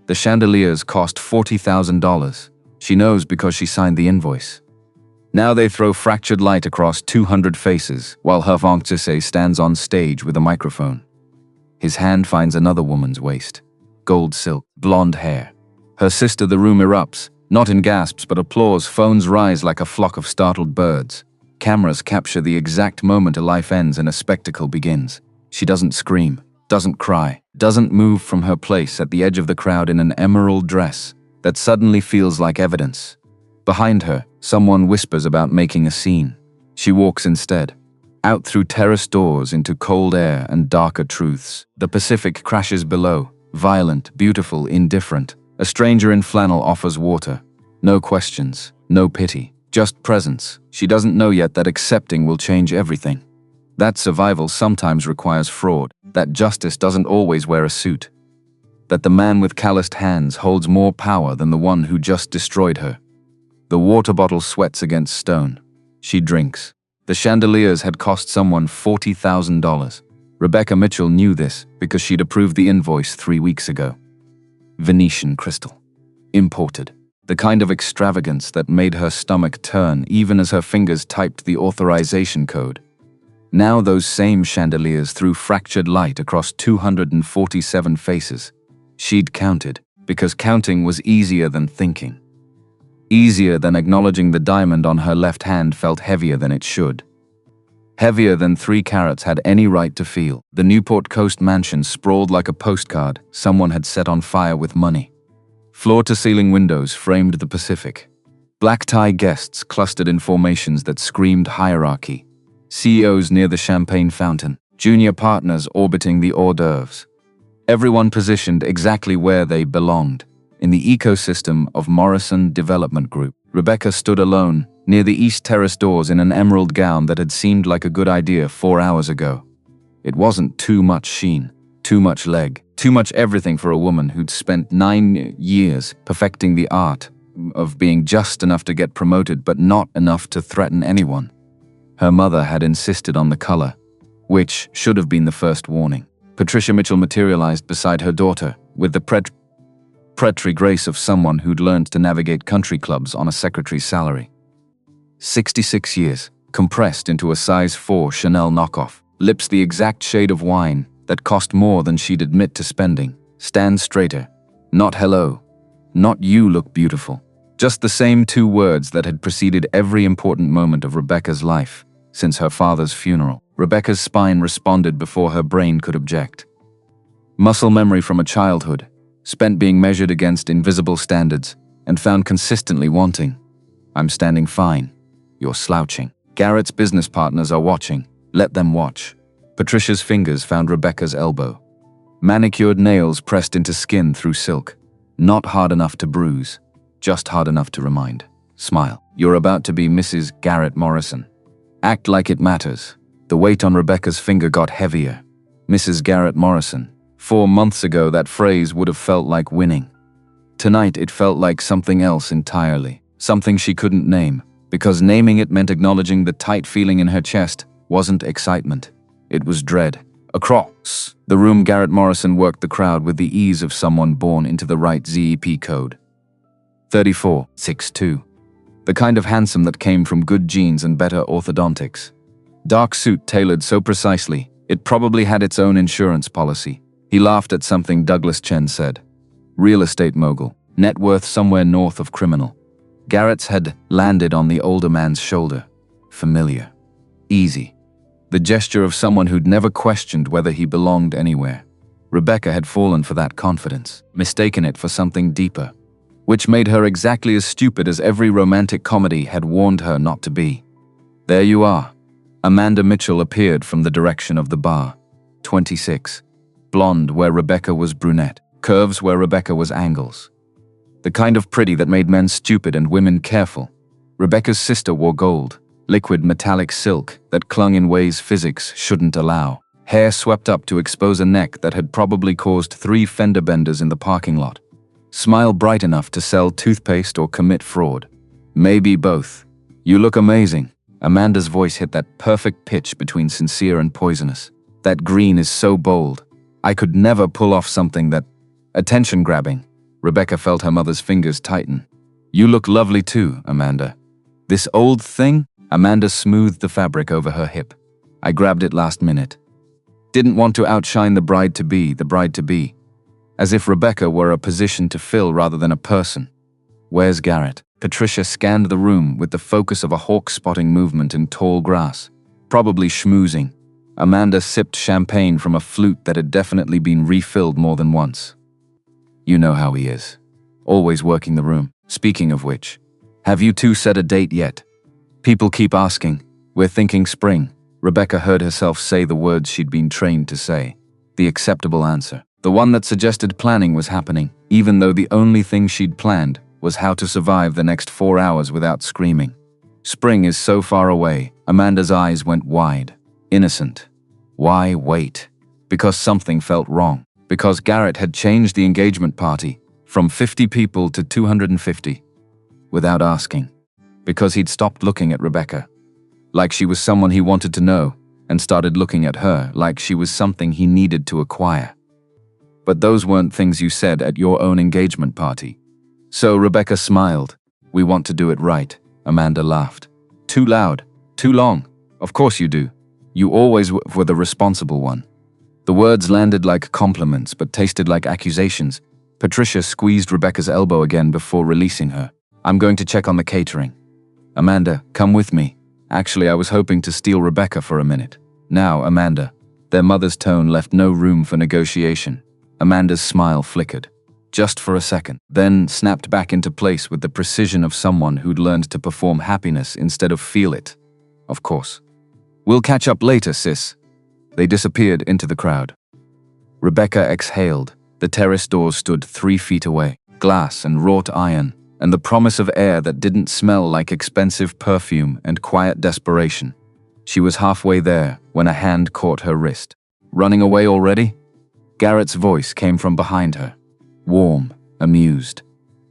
The chandeliers cost $40,000. She knows because she signed the invoice. Now they throw fractured light across 200 faces while her fiancé stands on stage with a microphone. His hand finds another woman's waist. Gold silk, blonde hair. Her sister, the room erupts, not in gasps but applause. Phones rise like a flock of startled birds. Cameras capture the exact moment a life ends and a spectacle begins. She doesn't scream, doesn't cry, doesn't move from her place at the edge of the crowd in an emerald dress that suddenly feels like evidence. Behind her, someone whispers about making a scene. She walks instead, out through terrace doors into cold air and darker truths. The Pacific crashes below, violent, beautiful, indifferent. A stranger in flannel offers water. No questions, no pity, just presence. She doesn't know yet that accepting will change everything. That survival sometimes requires fraud, that justice doesn't always wear a suit. That the man with calloused hands holds more power than the one who just destroyed her. The water bottle sweats against stone. She drinks. The chandeliers had cost someone $40,000. Rebecca Mitchell knew this because she'd approved the invoice 3 weeks ago. Venetian crystal. Imported. The kind of extravagance that made her stomach turn even as her fingers typed the authorization code. Now those same chandeliers threw fractured light across 247 faces. She'd counted, because counting was easier than thinking. Easier than acknowledging the diamond on her left hand felt heavier than it should. Heavier than 3 carats had any right to feel. The Newport Coast mansion sprawled like a postcard someone had set on fire with money. Floor-to-ceiling windows framed the Pacific. Black-tie guests clustered in formations that screamed hierarchy. CEOs near the champagne fountain. Junior partners orbiting the hors d'oeuvres. Everyone positioned exactly where they belonged, in the ecosystem of Morrison Development Group. Rebecca stood alone, near the East Terrace doors in an emerald gown that had seemed like a good idea 4 hours ago. It wasn't too much sheen, too much leg, too much everything for a woman who'd spent 9 years perfecting the art of being just enough to get promoted but not enough to threaten anyone. Her mother had insisted on the color, which should have been the first warning. Patricia Mitchell materialized beside her daughter, with the predatory grace of someone who'd learned to navigate country clubs on a secretary's salary. 66 years, compressed into a size 4 Chanel knockoff. Lips the exact shade of wine that cost more than she'd admit to spending. Stand straighter. Not hello. Not you look beautiful. Just the same 2 words that had preceded every important moment of Rebecca's life since her father's funeral. Rebecca's spine responded before her brain could object. Muscle memory from a childhood, spent being measured against invisible standards, and found consistently wanting. I'm standing fine. You're slouching. Garrett's business partners are watching. Let them watch. Patricia's fingers found Rebecca's elbow. Manicured nails pressed into skin through silk. Not hard enough to bruise, just hard enough to remind. Smile. You're about to be Mrs. Garrett Morrison. Act like it matters. The weight on Rebecca's finger got heavier. Mrs. Garrett Morrison. 4 months ago, that phrase would have felt like winning. Tonight, it felt like something else entirely. Something she couldn't name, because naming it meant acknowledging the tight feeling in her chest wasn't excitement. It was dread. Across the room, Garrett Morrison worked the crowd with the ease of someone born into the right ZEP code. 34, 6'2". The kind of handsome that came from good genes and better orthodontics. Dark suit tailored so precisely, it probably had its own insurance policy. He laughed at something Douglas Chen said. Real estate mogul, net worth somewhere north of criminal. Garrett's had landed on the older man's shoulder. Familiar. Easy. The gesture of someone who'd never questioned whether he belonged anywhere. Rebecca had fallen for that confidence, mistaken it for something deeper, which made her exactly as stupid as every romantic comedy had warned her not to be. There you are. Amanda Mitchell appeared from the direction of the bar. 26. Blonde where Rebecca was brunette. Curves where Rebecca was angles. The kind of pretty that made men stupid and women careful. Rebecca's sister wore gold, liquid metallic silk that clung in ways physics shouldn't allow. Hair swept up to expose a neck that had probably caused 3 fender benders in the parking lot. Smile bright enough to sell toothpaste or commit fraud. Maybe both. You look amazing. Amanda's voice hit that perfect pitch between sincere and poisonous. That green is so bold. I could never pull off something that... Attention-grabbing. Rebecca felt her mother's fingers tighten. You look lovely too, Amanda. This old thing? Amanda smoothed the fabric over her hip. I grabbed it last minute. Didn't want to outshine the bride-to-be. As if Rebecca were a position to fill rather than a person. Where's Garrett? Patricia scanned the room with the focus of a hawk spotting movement in tall grass. Probably schmoozing. Amanda sipped champagne from a flute that had definitely been refilled more than once. You know how he is. Always working the room. Speaking of which, have you two set a date yet? People keep asking. We're thinking spring. Rebecca heard herself say the words she'd been trained to say. The acceptable answer. The one that suggested planning was happening, even though the only thing she'd planned was how to survive the next 4 hours without screaming. Spring is so far away. Amanda's eyes went wide. Innocent. Why wait? Because something felt wrong. Because Garrett had changed the engagement party from 50 people to 250. Without asking. Because he'd stopped looking at Rebecca. Like she was someone he wanted to know, and started looking at her like she was something he needed to acquire. But those weren't things you said at your own engagement party. So Rebecca smiled. We want to do it right. Amanda laughed. Too loud. Too long. Of course you do. You always were the responsible one. The words landed like compliments but tasted like accusations. Patricia squeezed Rebecca's elbow again before releasing her. I'm going to check on the catering. Amanda, come with me. Actually, I was hoping to steal Rebecca for a minute. Now, Amanda. Their mother's tone left no room for negotiation. Amanda's smile flickered. Just for a second, then snapped back into place with the precision of someone who'd learned to perform happiness instead of feel it. Of course. We'll catch up later, sis. They disappeared into the crowd. Rebecca exhaled. The terrace doors stood 3 feet away. Glass and wrought iron, and the promise of air that didn't smell like expensive perfume and quiet desperation. She was halfway there when a hand caught her wrist. Running away already? Garrett's voice came from behind her. Warm, amused.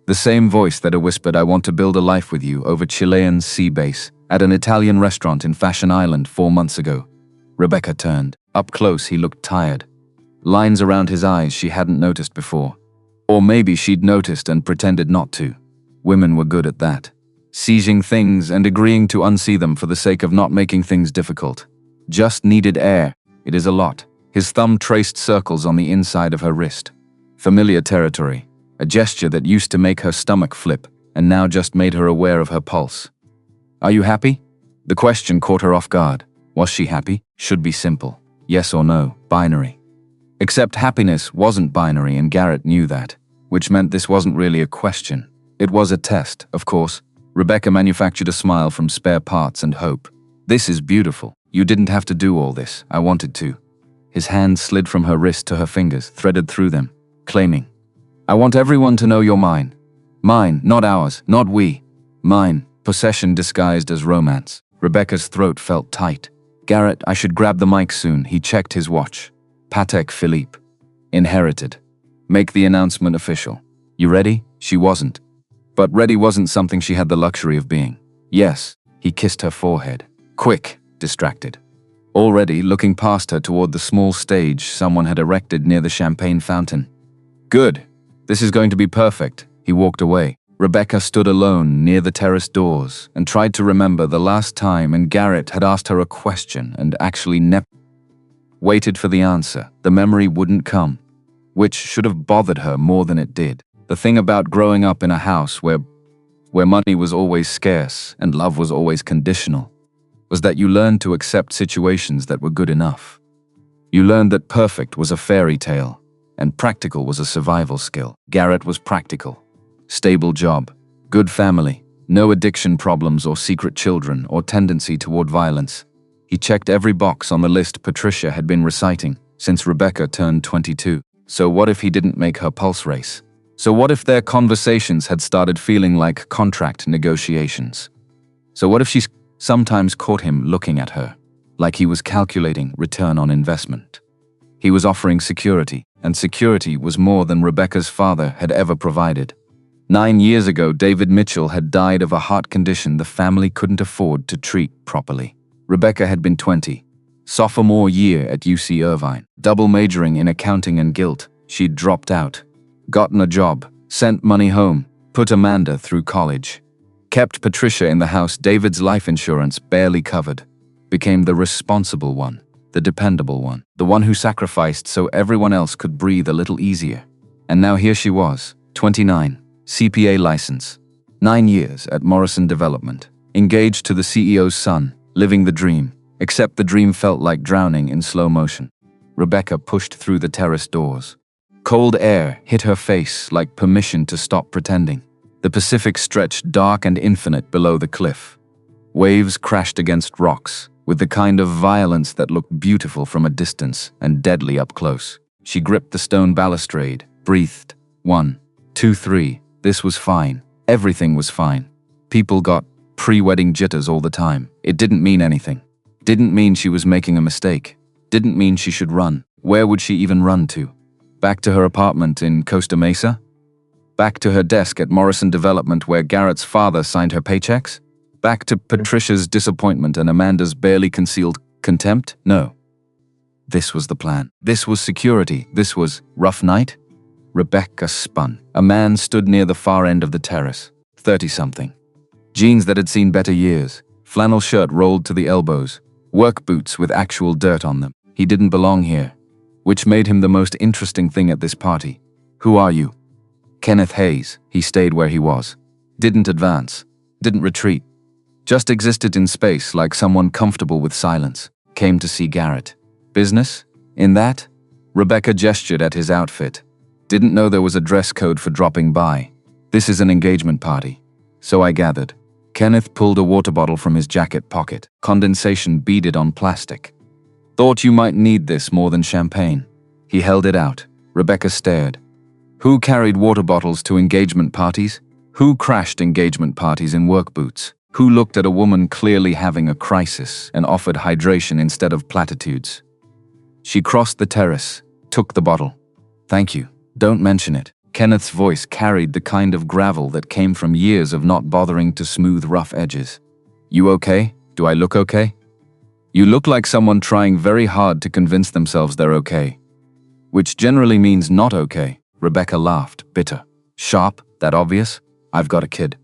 The same voice that had whispered, I want to build a life with you over Chilean sea base at an Italian restaurant in Fashion Island 4 months ago. Rebecca turned. Up close, he looked tired. Lines around his eyes she hadn't noticed before. Or maybe she'd noticed and pretended not to. Women were good at that. Seizing things and agreeing to unsee them for the sake of not making things difficult. Just needed air. It is a lot. His thumb traced circles on the inside of her wrist. Familiar territory. A gesture that used to make her stomach flip and now just made her aware of her pulse. Are you happy? The question caught her off guard. Was she happy? Should be simple. Yes or no. Binary. Except happiness wasn't binary and Garrett knew that. Which meant this wasn't really a question. It was a test, of course. Rebecca manufactured a smile from spare parts and hope. This is beautiful. You didn't have to do all this. I wanted to. His hand slid from her wrist to her fingers, threaded through them, claiming, I want everyone to know you're mine. Mine, not ours, not we. Mine, possession disguised as romance. Rebecca's throat felt tight. Garrett, I should grab the mic soon. He checked his watch. Patek Philippe. Inherited. Make the announcement official. You ready? She wasn't. But ready wasn't something she had the luxury of being. Yes, he kissed her forehead. Quick, distracted. Already looking past her toward the small stage someone had erected near the champagne fountain. Good. This is going to be perfect. He walked away. Rebecca stood alone near the terrace doors and tried to remember the last time and Garrett had asked her a question and actually waited for the answer. The memory wouldn't come, which should have bothered her more than it did. The thing about growing up in a house where money was always scarce and love was always conditional was that you learned to accept situations that were good enough. You learned that perfect was a fairy tale and practical was a survival skill. Garrett was practical. Stable job, good family, no addiction problems or secret children or tendency toward violence. He checked every box on the list Patricia had been reciting since Rebecca turned 22. So what if he didn't make her pulse race? So what if their conversations had started feeling like contract negotiations? So what if she sometimes caught him looking at her, like he was calculating return on investment? He was offering security, and security was more than Rebecca's father had ever provided. 9 years ago, David Mitchell had died of a heart condition the family couldn't afford to treat properly. Rebecca had been 20, sophomore year at UC Irvine, double majoring in accounting and guilt. She'd dropped out, gotten a job, Sent money home, put Amanda through college. Kept Patricia in the house David's life insurance barely covered. Became the responsible one, the dependable one, the one who sacrificed so everyone else could breathe a little easier. And now here she was, 29, CPA license, 9 years at Morrison Development, engaged to the CEO's son, living the dream, except the dream felt like drowning in slow motion. Rebecca pushed through the terrace doors. Cold air hit her face like permission to stop pretending. The Pacific stretched dark and infinite below the cliff. Waves crashed against rocks, with the kind of violence that looked beautiful from a distance and deadly up close. She gripped the stone balustrade, breathed. 1, 2, 3. This was fine. Everything was fine. People got pre-wedding jitters all the time. It didn't mean anything. Didn't mean she was making a mistake. Didn't mean she should run. Where would she even run to? Back to her apartment in Costa Mesa? Back to her desk at Morrison Development where Garrett's father signed her paychecks? Back to Patricia's disappointment and Amanda's barely concealed contempt? No. This was the plan. This was security. This was rough night? Rebecca spun. A man stood near the far end of the terrace, 30-something. Jeans that had seen better years, flannel shirt rolled to the elbows, work boots with actual dirt on them. He didn't belong here, which made him the most interesting thing at this party. Who are you? Kenneth Hayes. He stayed where he was. Didn't advance. Didn't retreat. Just existed in space like someone comfortable with silence. Came to see Garrett. Business? In that? Rebecca gestured at his outfit. Didn't know there was a dress code for dropping by. This is an engagement party. So I gathered. Kenneth pulled a water bottle from his jacket pocket. Condensation beaded on plastic. Thought you might need this more than champagne. He held it out. Rebecca stared. Who carried water bottles to engagement parties? Who crashed engagement parties in work boots? Who looked at a woman clearly having a crisis and offered hydration instead of platitudes? She crossed the terrace, took the bottle. Thank you. Don't mention it. Kenneth's voice carried the kind of gravel that came from years of not bothering to smooth rough edges. You okay? Do I look okay? You look like someone trying very hard to convince themselves they're okay. Which generally means not okay. Rebecca laughed, bitter. Sharp? That obvious? I've got a kid.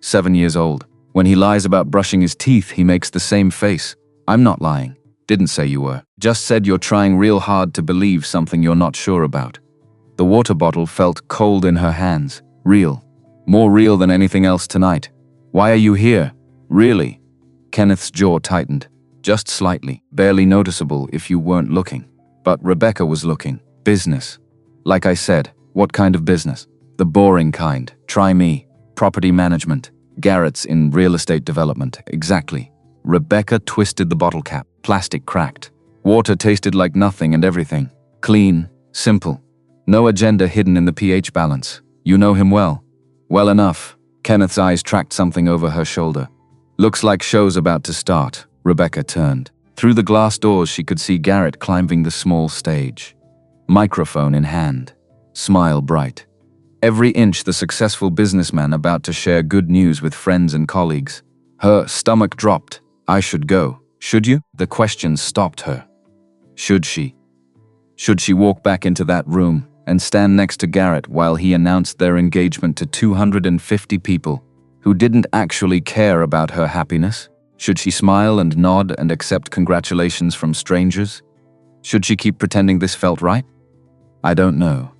7 years old. When he lies about brushing his teeth, he makes the same face. I'm not lying. Didn't say you were. Just said you're trying real hard to believe something you're not sure about. The water bottle felt cold in her hands. Real. More real than anything else tonight. Why are you here? Really? Kenneth's jaw tightened. Just slightly. Barely noticeable if you weren't looking. But Rebecca was looking. Business. Like I said, what kind of business? The boring kind. Try me. Property management. Garrett's in real estate development. Exactly. Rebecca twisted the bottle cap. Plastic cracked. Water tasted like nothing and everything. Clean. Simple. No agenda hidden in the pH balance. You know him well. Well enough. Kenneth's eyes tracked something over her shoulder. Looks like show's about to start. Rebecca turned. Through the glass doors she could see Garrett climbing the small stage. Microphone in hand. Smile bright. Every inch the successful businessman about to share good news with friends and colleagues. Her stomach dropped. I should go. Should you? The question stopped her. Should she? Should she walk back into that room and stand next to Garrett while he announced their engagement to 250 people who didn't actually care about her happiness? Should she smile and nod and accept congratulations from strangers? Should she keep pretending this felt right? I don't know.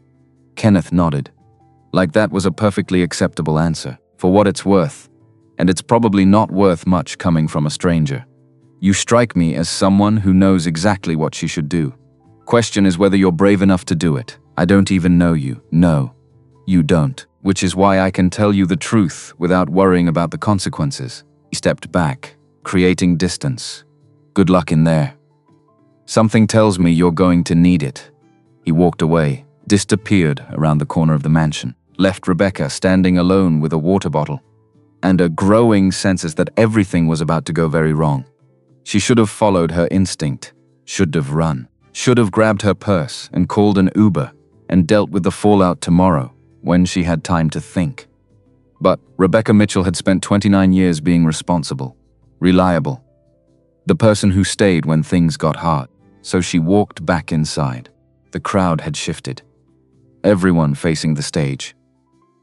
Kenneth nodded. Like that was a perfectly acceptable answer, for what it's worth. And it's probably not worth much coming from a stranger. You strike me as someone who knows exactly what she should do. Question is whether you're brave enough to do it. I don't even know you. No, you don't. Which is why I can tell you the truth without worrying about the consequences. He stepped back, creating distance. Good luck in there. Something tells me you're going to need it. He walked away, disappeared around the corner of the mansion, left Rebecca standing alone with a water bottle, and a growing sense that everything was about to go very wrong. She should have followed her instinct, should have run, should have grabbed her purse and called an Uber and dealt with the fallout tomorrow when she had time to think. But Rebecca Mitchell had spent 29 years being responsible, reliable, the person who stayed when things got hard. So she walked back inside. The crowd had shifted. Everyone facing the stage.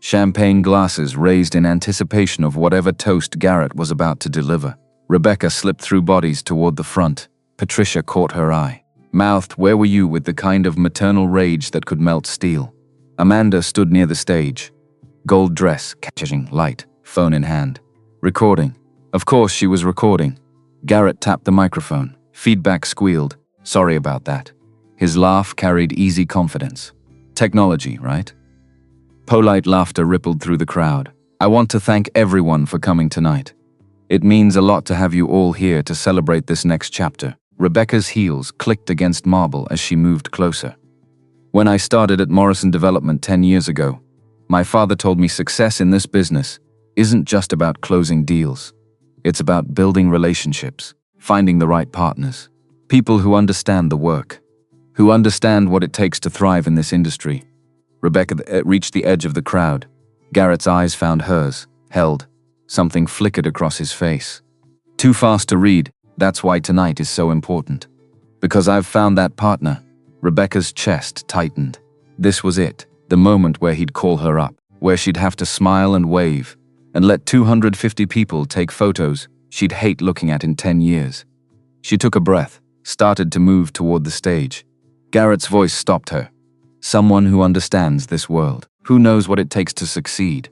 Champagne glasses raised in anticipation of whatever toast Garrett was about to deliver. Rebecca slipped through bodies toward the front. Patricia caught her eye. Mouthed, "Where were you?" with the kind of maternal rage that could melt steel. Amanda stood near the stage. Gold dress, catching light, phone in hand. Recording. Of course she was recording. Garrett tapped the microphone. Feedback squealed. "Sorry about that." His laugh carried easy confidence. Technology, right? Polite laughter rippled through the crowd. "I want to thank everyone for coming tonight. It means a lot to have you all here to celebrate this next chapter." Rebecca's heels clicked against marble as she moved closer. "When I started at Morrison Development 10 years ago, my father told me success in this business isn't just about closing deals. It's about building relationships, finding the right partners, people who understand the work, who understand what it takes to thrive in this industry." Rebecca reached the edge of the crowd. Garrett's eyes found hers, held. Something flickered across his face. "Too fast to read. That's why tonight is so important. Because I've found that partner." Rebecca's chest tightened. This was it, the moment where he'd call her up, where she'd have to smile and wave, and let 250 people take photos she'd hate looking at in 10 years. She took a breath, started to move toward the stage. Garrett's voice stopped her. "Someone who understands this world, who knows what it takes to succeed.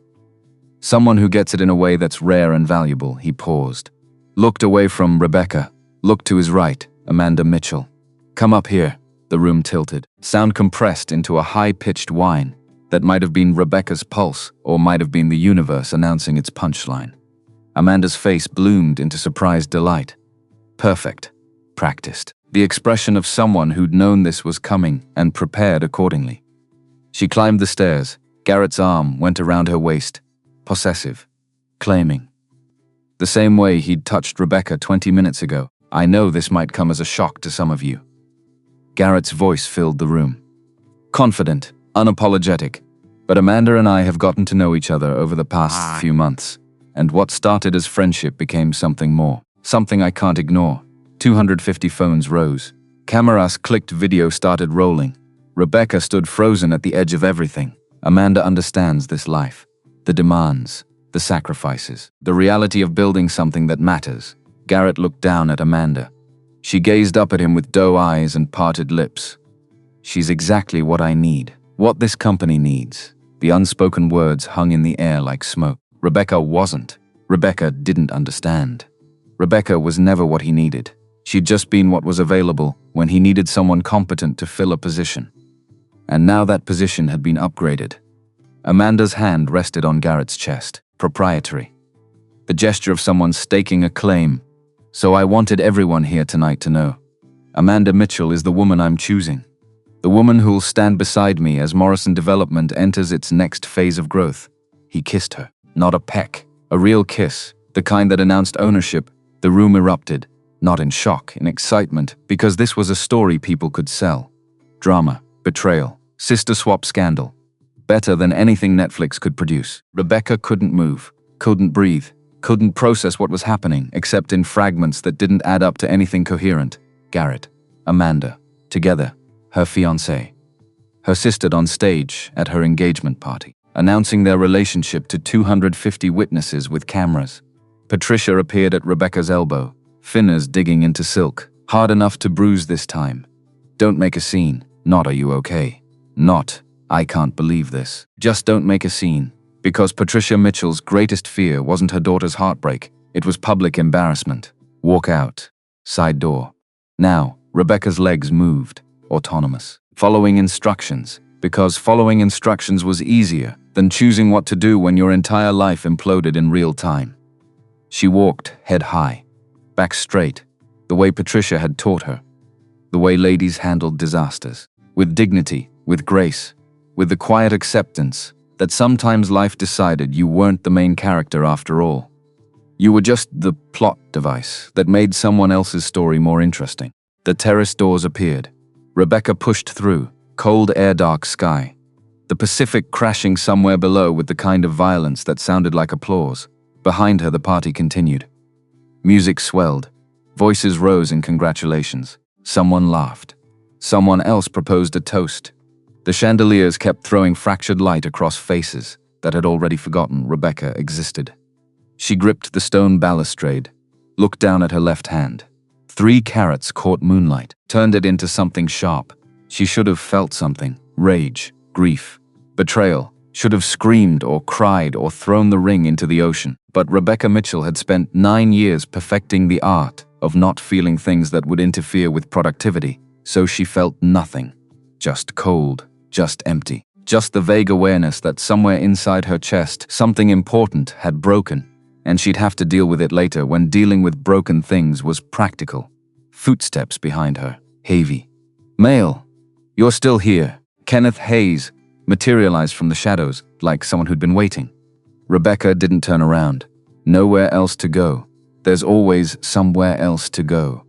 Someone who gets it in a way that's rare and valuable." He paused, looked away from Rebecca, looked to his right, Amanda Mitchell. "Come up here." The room tilted, sound compressed into a high-pitched whine that might have been Rebecca's pulse or might have been the universe announcing its punchline. Amanda's face bloomed into surprised delight. Perfect. Practiced. The expression of someone who'd known this was coming and prepared accordingly. She climbed the stairs. Garrett's arm went around her waist, possessive, claiming. The same way he'd touched Rebecca 20 minutes ago. "I know this might come as a shock to some of you." Garrett's voice filled the room. Confident, unapologetic. "But Amanda and I have gotten to know each other over the past few months, and what started as friendship became something more, something I can't ignore." 250 phones rose. Cameras clicked, video started rolling. Rebecca stood frozen at the edge of everything. Amanda understands this life. The demands, the sacrifices, the reality of building something that matters. Garrett looked down at Amanda. She gazed up at him with doe eyes and parted lips. "She's exactly what I need, what this company needs." The unspoken words hung in the air like smoke. Rebecca wasn't. Rebecca didn't understand. Rebecca was never what he needed. She'd just been what was available when he needed someone competent to fill a position. And now that position had been upgraded. Amanda's hand rested on Garrett's chest, proprietary. The gesture of someone staking a claim. "So I wanted everyone here tonight to know. Amanda Mitchell is the woman I'm choosing. The woman who'll stand beside me as Morrison Development enters its next phase of growth." He kissed her. Not a peck. A real kiss. The kind that announced ownership. The room erupted. Not in shock, in excitement, because this was a story people could sell. Drama, betrayal, sister swap scandal. Better than anything Netflix could produce. Rebecca couldn't move, couldn't breathe, couldn't process what was happening except in fragments that didn't add up to anything coherent. Garrett, Amanda, together, her fiancé. Her sister on stage at her engagement party, announcing their relationship to 250 witnesses with cameras. Patricia appeared at Rebecca's elbow, fingers digging into silk, hard enough to bruise this time. "Don't make a scene. Not, are you okay? Not, I can't believe this. Just don't make a scene." Because Patricia Mitchell's greatest fear wasn't her daughter's heartbreak, it was public embarrassment. "Walk out." Side door. Now, Rebecca's legs moved, autonomous, following instructions, because following instructions was easier than choosing what to do when your entire life imploded in real time. She walked, head high, back straight, the way Patricia had taught her, the way ladies handled disasters, with dignity, with grace, with the quiet acceptance that sometimes life decided you weren't the main character after all. You were just the plot device that made someone else's story more interesting. The terrace doors appeared. Rebecca pushed through, cold air, dark sky. The Pacific crashing somewhere below with the kind of violence that sounded like applause. Behind her, the party continued. Music swelled. Voices rose in congratulations. Someone laughed. Someone else proposed a toast. The chandeliers kept throwing fractured light across faces. that had already forgotten Rebecca existed. She gripped the stone balustrade, looked down at her left hand. 3 carats caught moonlight, turned it into something sharp. She should have felt something: rage, grief, betrayal. Should have screamed or cried or thrown the ring into the ocean. But Rebecca Mitchell had spent 9 years perfecting the art of not feeling things that would interfere with productivity, so she felt nothing. Just cold, just empty. Just the vague awareness that somewhere inside her chest something important had broken, and she'd have to deal with it later when dealing with broken things was practical. Footsteps behind her. Heavy. "Male, you're still here." Kenneth Hayes materialized from the shadows like someone who'd been waiting. Rebecca didn't turn around. Nowhere else to go. There's always somewhere else to go.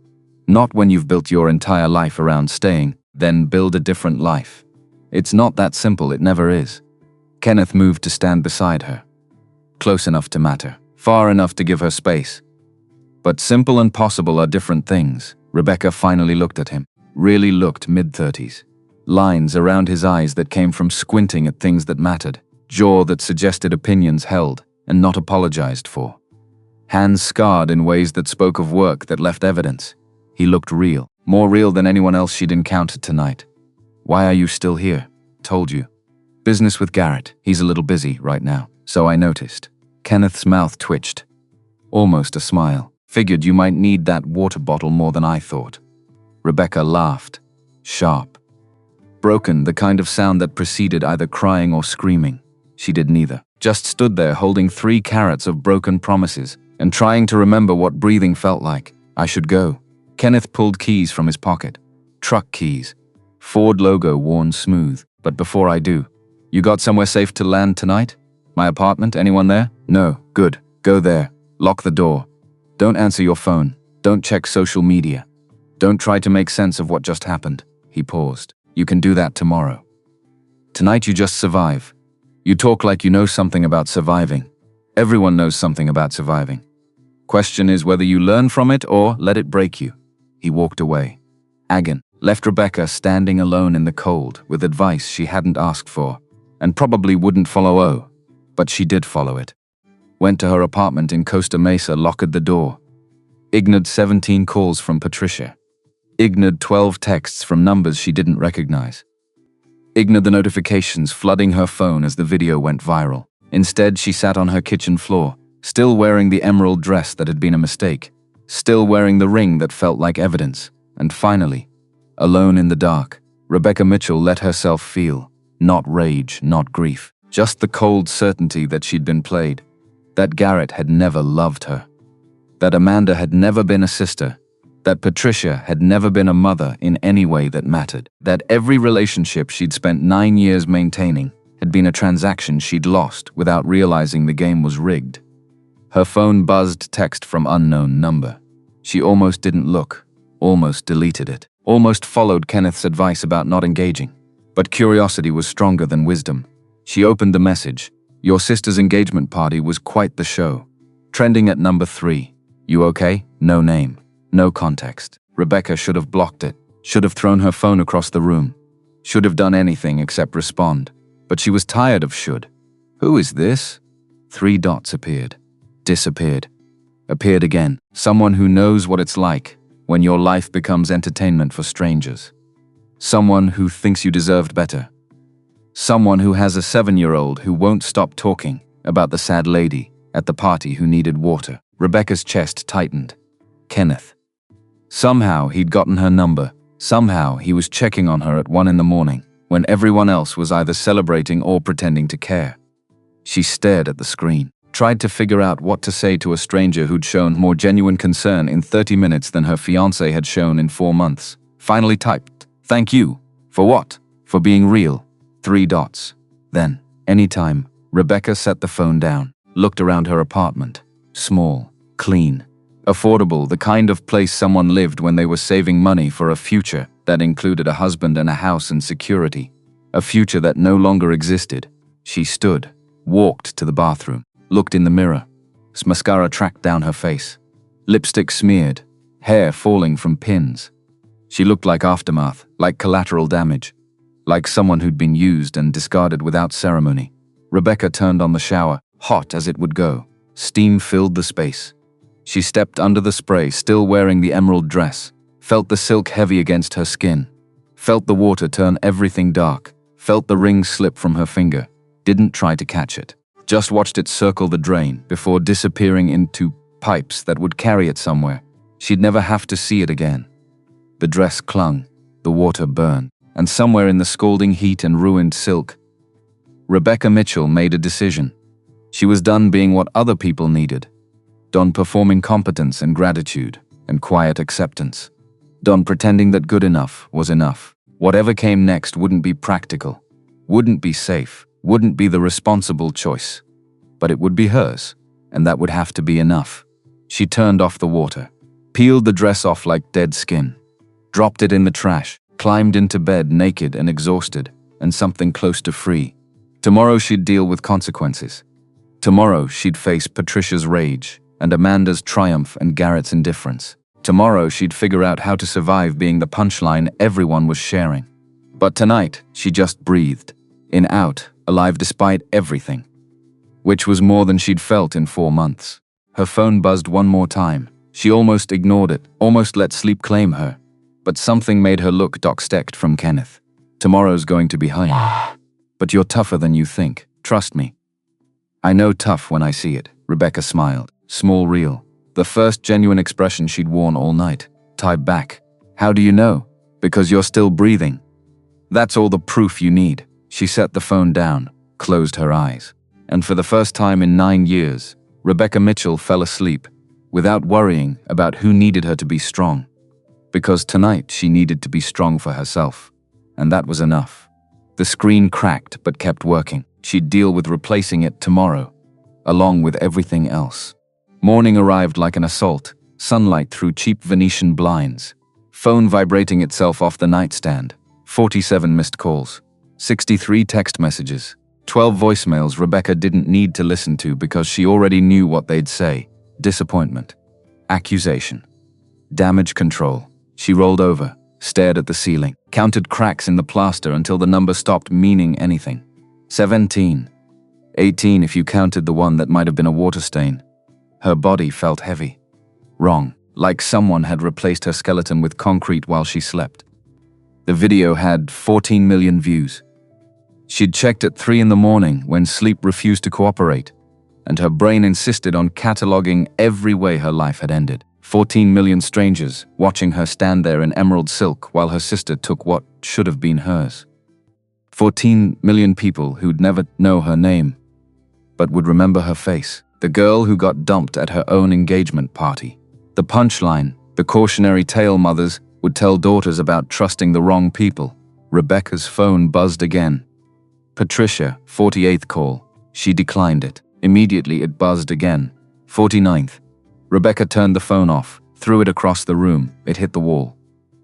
Not when you've built your entire life around staying, then build a different life. It's not that simple, it never is. Kenneth moved to stand beside her. Close enough to matter. Far enough to give her space. But simple and possible are different things. Rebecca finally looked at him. Really looked mid-30s. Lines around his eyes that came from squinting at things that mattered. Jaw that suggested opinions held and not apologized for. Hands scarred in ways that spoke of work that left evidence. He looked real. More real than anyone else she'd encountered tonight. "Why are you still here?" "Told you. Business with Garrett. He's a little busy right now, so I noticed." Kenneth's mouth twitched. Almost a smile. "Figured you might need that water bottle more than I thought." Rebecca laughed. Sharp. Broken, the kind of sound that preceded either crying or screaming. She did neither. Just stood there holding 3 carats of broken promises and trying to remember what breathing felt like. "I should go." Kenneth pulled keys from his pocket. Truck keys. Ford logo worn smooth. "But before I do, you got somewhere safe to land tonight? My apartment? Anyone there?" "No." "Good. Go there. Lock the door. Don't answer your phone. Don't check social media. Don't try to make sense of what just happened." He paused. "You can do that tomorrow. Tonight you just survive. You talk like you know something about surviving. Everyone knows something about surviving. Question is whether you learn from it or let it break you." He walked away. Agon left Rebecca standing alone in the cold with advice she hadn't asked for and probably wouldn't follow, but she did follow it. Went to her apartment in Costa Mesa, locked the door. Ignored 17 calls from Patricia. Ignored 12 texts from numbers she didn't recognize. Ignored the notifications flooding her phone as the video went viral. Instead, she sat on her kitchen floor, still wearing the emerald dress that had been a mistake, still wearing the ring that felt like evidence, and finally, alone in the dark, Rebecca Mitchell let herself feel, not rage, not grief, just the cold certainty that she'd been played, that Garrett had never loved her, that Amanda had never been a sister, that Patricia had never been a mother in any way that mattered, that every relationship she'd spent 9 years maintaining had been a transaction she'd lost without realizing the game was rigged. Her phone buzzed text from unknown number. She almost didn't look, almost deleted it, almost followed Kenneth's advice about not engaging. But curiosity was stronger than wisdom. She opened the message. "Your sister's engagement party was quite the show. Trending at number 3. You okay?" No name. No context. Rebecca should have blocked it, should have thrown her phone across the room, should have done anything except respond. But she was tired of should. "Who is this?" 3 dots appeared, disappeared, appeared again. Someone who knows what it's like when your life becomes entertainment for strangers. Someone who thinks you deserved better. Someone who has a 7-year-old who won't stop talking about the sad lady at the party who needed water. Rebecca's chest tightened. Kenneth. Somehow he'd gotten her number. Somehow he was checking on her at 1 in the morning, when everyone else was either celebrating or pretending to care. She stared at the screen, tried to figure out what to say to a stranger who'd shown more genuine concern in 30 minutes than her fiancé had shown in 4 months. Finally typed, "Thank you." For what? For being real. 3 dots. Then, anytime, Rebecca set the phone down, looked around her apartment. Small, clean, affordable, the kind of place someone lived when they were saving money for a future that included a husband and a house and security. A future that no longer existed. She stood, walked to the bathroom, looked in the mirror. Mascara tracked down her face. Lipstick smeared, hair falling from pins. She looked like aftermath, like collateral damage, like someone who'd been used and discarded without ceremony. Rebecca turned on the shower, hot as it would go. Steam filled the space. She stepped under the spray, still wearing the emerald dress, felt the silk heavy against her skin, felt the water turn everything dark, felt the ring slip from her finger, didn't try to catch it. Just watched it circle the drain before disappearing into pipes that would carry it somewhere. She'd never have to see it again. The dress clung, the water burned, and somewhere in the scalding heat and ruined silk, Rebecca Mitchell made a decision. She was done being what other people needed. Done performing competence and gratitude and quiet acceptance. Done pretending that good enough was enough. Whatever came next wouldn't be practical, wouldn't be safe, wouldn't be the responsible choice. But it would be hers, and that would have to be enough. She turned off the water, peeled the dress off like dead skin, dropped it in the trash, climbed into bed naked and exhausted, and something close to free. Tomorrow she'd deal with consequences. Tomorrow she'd face Patricia's rage and Amanda's triumph and Garrett's indifference. Tomorrow she'd figure out how to survive being the punchline everyone was sharing. But tonight, she just breathed. In, out, alive despite everything. Which was more than she'd felt in 4 months. Her phone buzzed one more time. She almost ignored it, almost let sleep claim her. But something made her look dock-stecked from Kenneth. Tomorrow's going to be high. But you're tougher than you think, trust me. I know tough when I see it, Rebecca smiled. Small real. The first genuine expression she'd worn all night. Tied back. How do you know? Because you're still breathing. That's all the proof you need. She set the phone down, closed her eyes. And for the first time in 9 years, Rebecca Mitchell fell asleep, without worrying about who needed her to be strong. Because tonight she needed to be strong for herself. And that was enough. The screen cracked but kept working. She'd deal with replacing it tomorrow, along with everything else. Morning arrived like an assault, sunlight through cheap Venetian blinds, phone vibrating itself off the nightstand, 47 missed calls, 63 text messages, 12 voicemails Rebecca didn't need to listen to because she already knew what they'd say. Disappointment, accusation, damage control. She rolled over, stared at the ceiling, counted cracks in the plaster until the number stopped meaning anything. 17. 18 if you counted the one that might have been a water stain. Her body felt heavy. Wrong, like someone had replaced her skeleton with concrete while she slept. The video had 14 million views. She'd checked at 3 in the morning when sleep refused to cooperate, and her brain insisted on cataloging every way her life had ended. 14 million strangers watching her stand there in emerald silk while her sister took what should have been hers. 14 million people who'd never know her name, but would remember her face. The girl who got dumped at her own engagement party. The punchline, the cautionary tale mothers would tell daughters about trusting the wrong people. Rebecca's phone buzzed again. Patricia, 48th call. She declined it. Immediately it buzzed again. 49th. Rebecca turned the phone off, threw it across the room. It hit the wall.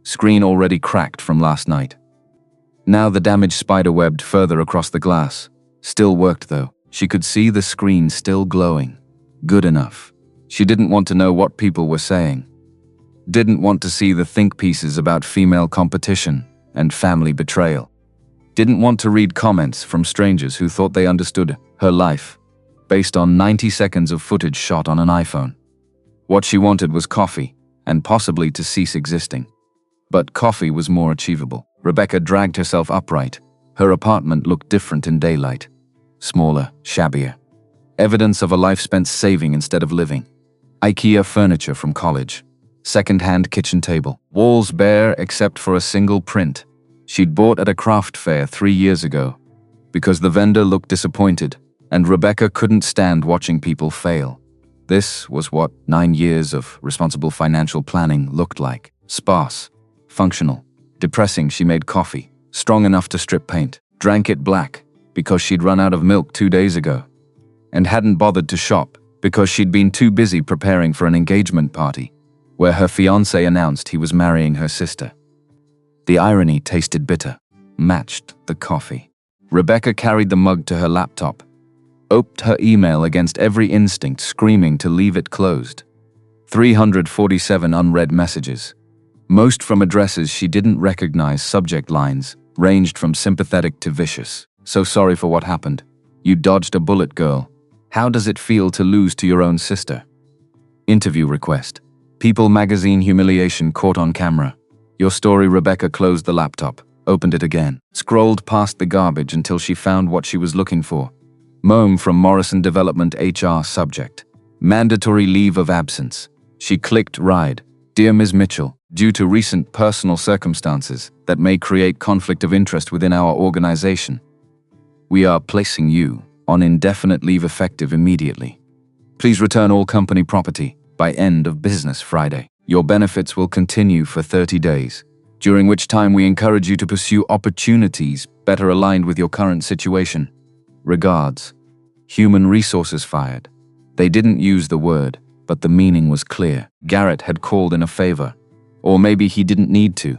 Screen already cracked from last night. Now the damage spider-webbed further across the glass. Still worked though. She could see the screen still glowing. Good enough. She didn't want to know what people were saying. Didn't want to see the think pieces about female competition and family betrayal. Didn't want to read comments from strangers who thought they understood her life, based on 90 seconds of footage shot on an iPhone. What she wanted was coffee, and possibly to cease existing. But coffee was more achievable. Rebecca dragged herself upright. Her apartment looked different in daylight. Smaller, shabbier. Evidence of a life spent saving instead of living. IKEA furniture from college. Second-hand kitchen table. Walls bare except for a single print. She'd bought at a craft fair 3 years ago. Because the vendor looked disappointed, and Rebecca couldn't stand watching people fail. This was what 9 years of responsible financial planning looked like. Sparse. Functional. Depressing. She made coffee. Strong enough to strip paint. Drank it black. Because she'd run out of milk 2 days ago, and hadn't bothered to shop because she'd been too busy preparing for an engagement party, where her fiancé announced he was marrying her sister. The irony tasted bitter, matched the coffee. Rebecca carried the mug to her laptop, oped her email against every instinct, screaming to leave it closed. 347 unread messages, most from addresses she didn't recognize. Subject lines ranged from sympathetic to vicious. So sorry for what happened. You dodged a bullet, girl. How does it feel to lose to your own sister? Interview request. People magazine humiliation caught on camera. Your story. Rebecca closed the laptop, opened it again, scrolled past the garbage until she found what she was looking for. Mome from Morrison Development HR subject. Mandatory leave of absence. She clicked Ride. Dear Ms. Mitchell, due to recent personal circumstances that may create conflict of interest within our organization, we are placing you on indefinite leave effective immediately. Please return all company property by end of business Friday. Your benefits will continue for 30 days, during which time we encourage you to pursue opportunities better aligned with your current situation. Regards. Human Resources fired. They didn't use the word, but the meaning was clear. Garrett had called in a favor. Or maybe he didn't need to.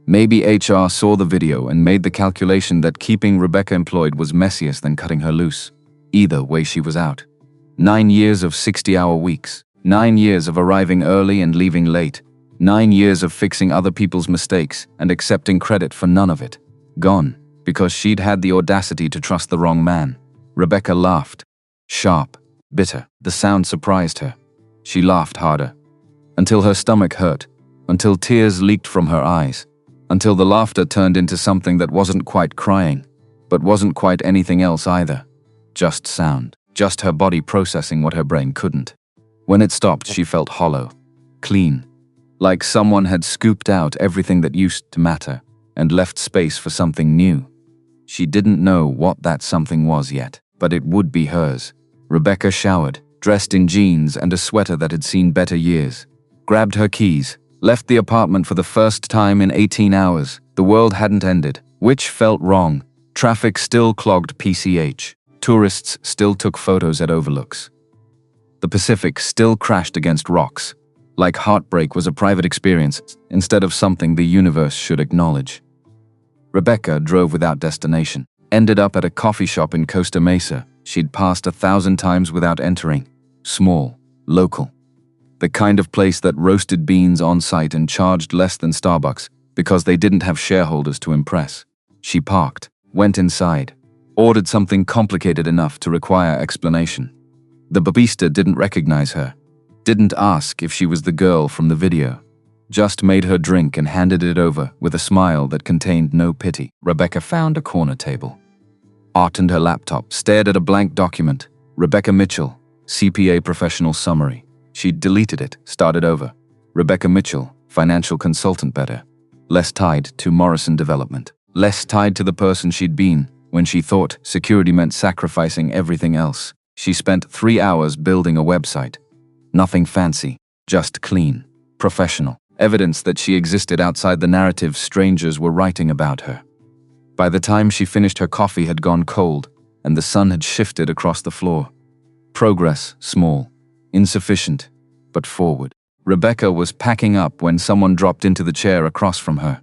Maybe HR saw the video and made the calculation that keeping Rebecca employed was messier than cutting her loose. Either way, she was out. 9 years of 60-hour weeks. 9 years of arriving early and leaving late. 9 years of fixing other people's mistakes and accepting credit for none of it. Gone, because she'd had the audacity to trust the wrong man. Rebecca laughed. Sharp, bitter. The sound surprised her. She laughed harder. Until her stomach hurt. Until tears leaked from her eyes. Until the laughter turned into something that wasn't quite crying, but wasn't quite anything else either. Just sound. Just her body processing what her brain couldn't. When it stopped, she felt hollow. Clean. Like someone had scooped out everything that used to matter and left space for something new. She didn't know what that something was yet, but it would be hers. Rebecca showered, dressed in jeans and a sweater that had seen better years. Grabbed her keys, left the apartment for the first time in 18 hours. The world hadn't ended, which felt wrong. Traffic still clogged PCH. Tourists still took photos at overlooks. The Pacific still crashed against rocks, like heartbreak was a private experience instead of something the universe should acknowledge. Rebecca drove without destination, ended up at a coffee shop in Costa Mesa she'd passed 1,000 times without entering. Small, local. The kind of place that roasted beans on site and charged less than Starbucks because they didn't have shareholders to impress. She parked, went inside, ordered something complicated enough to require explanation. The barista didn't recognize her, didn't ask if she was the girl from the video, just made her drink and handed it over with a smile that contained no pity. Rebecca found a corner table, opened her laptop, stared at a blank document. Rebecca Mitchell, CPA professional summary. She'd deleted it, started over. Rebecca Mitchell, financial consultant, better. Less tied to Morrison Development. Less tied to the person she'd been when she thought security meant sacrificing everything else. She spent 3 hours building a website. Nothing fancy, just clean, professional. Evidence that she existed outside the narrative strangers were writing about her. By the time she finished, her coffee had gone cold and the sun had shifted across the floor. Progress, small, insufficient, but forward. Rebecca was packing up when someone dropped into the chair across from her.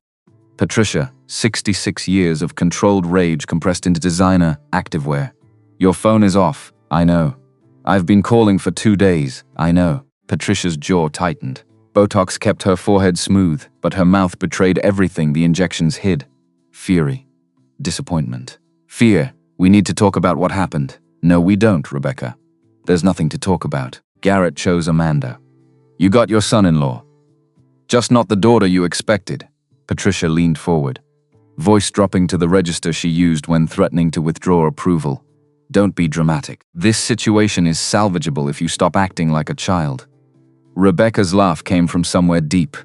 Patricia, 66 years of controlled rage compressed into designer activewear. Your phone is off, I know. I've been calling for 2 days, I know. Patricia's jaw tightened. Botox kept her forehead smooth, but her mouth betrayed everything the injections hid. Fury. Disappointment. Fear. We need to talk about what happened. No, we don't, Rebecca. There's nothing to talk about. Garrett chose Amanda. You got your son-in-law. Just not the daughter you expected. Patricia leaned forward, voice dropping to the register she used when threatening to withdraw approval. Don't be dramatic. This situation is salvageable if you stop acting like a child. Rebecca's laugh came from somewhere deep,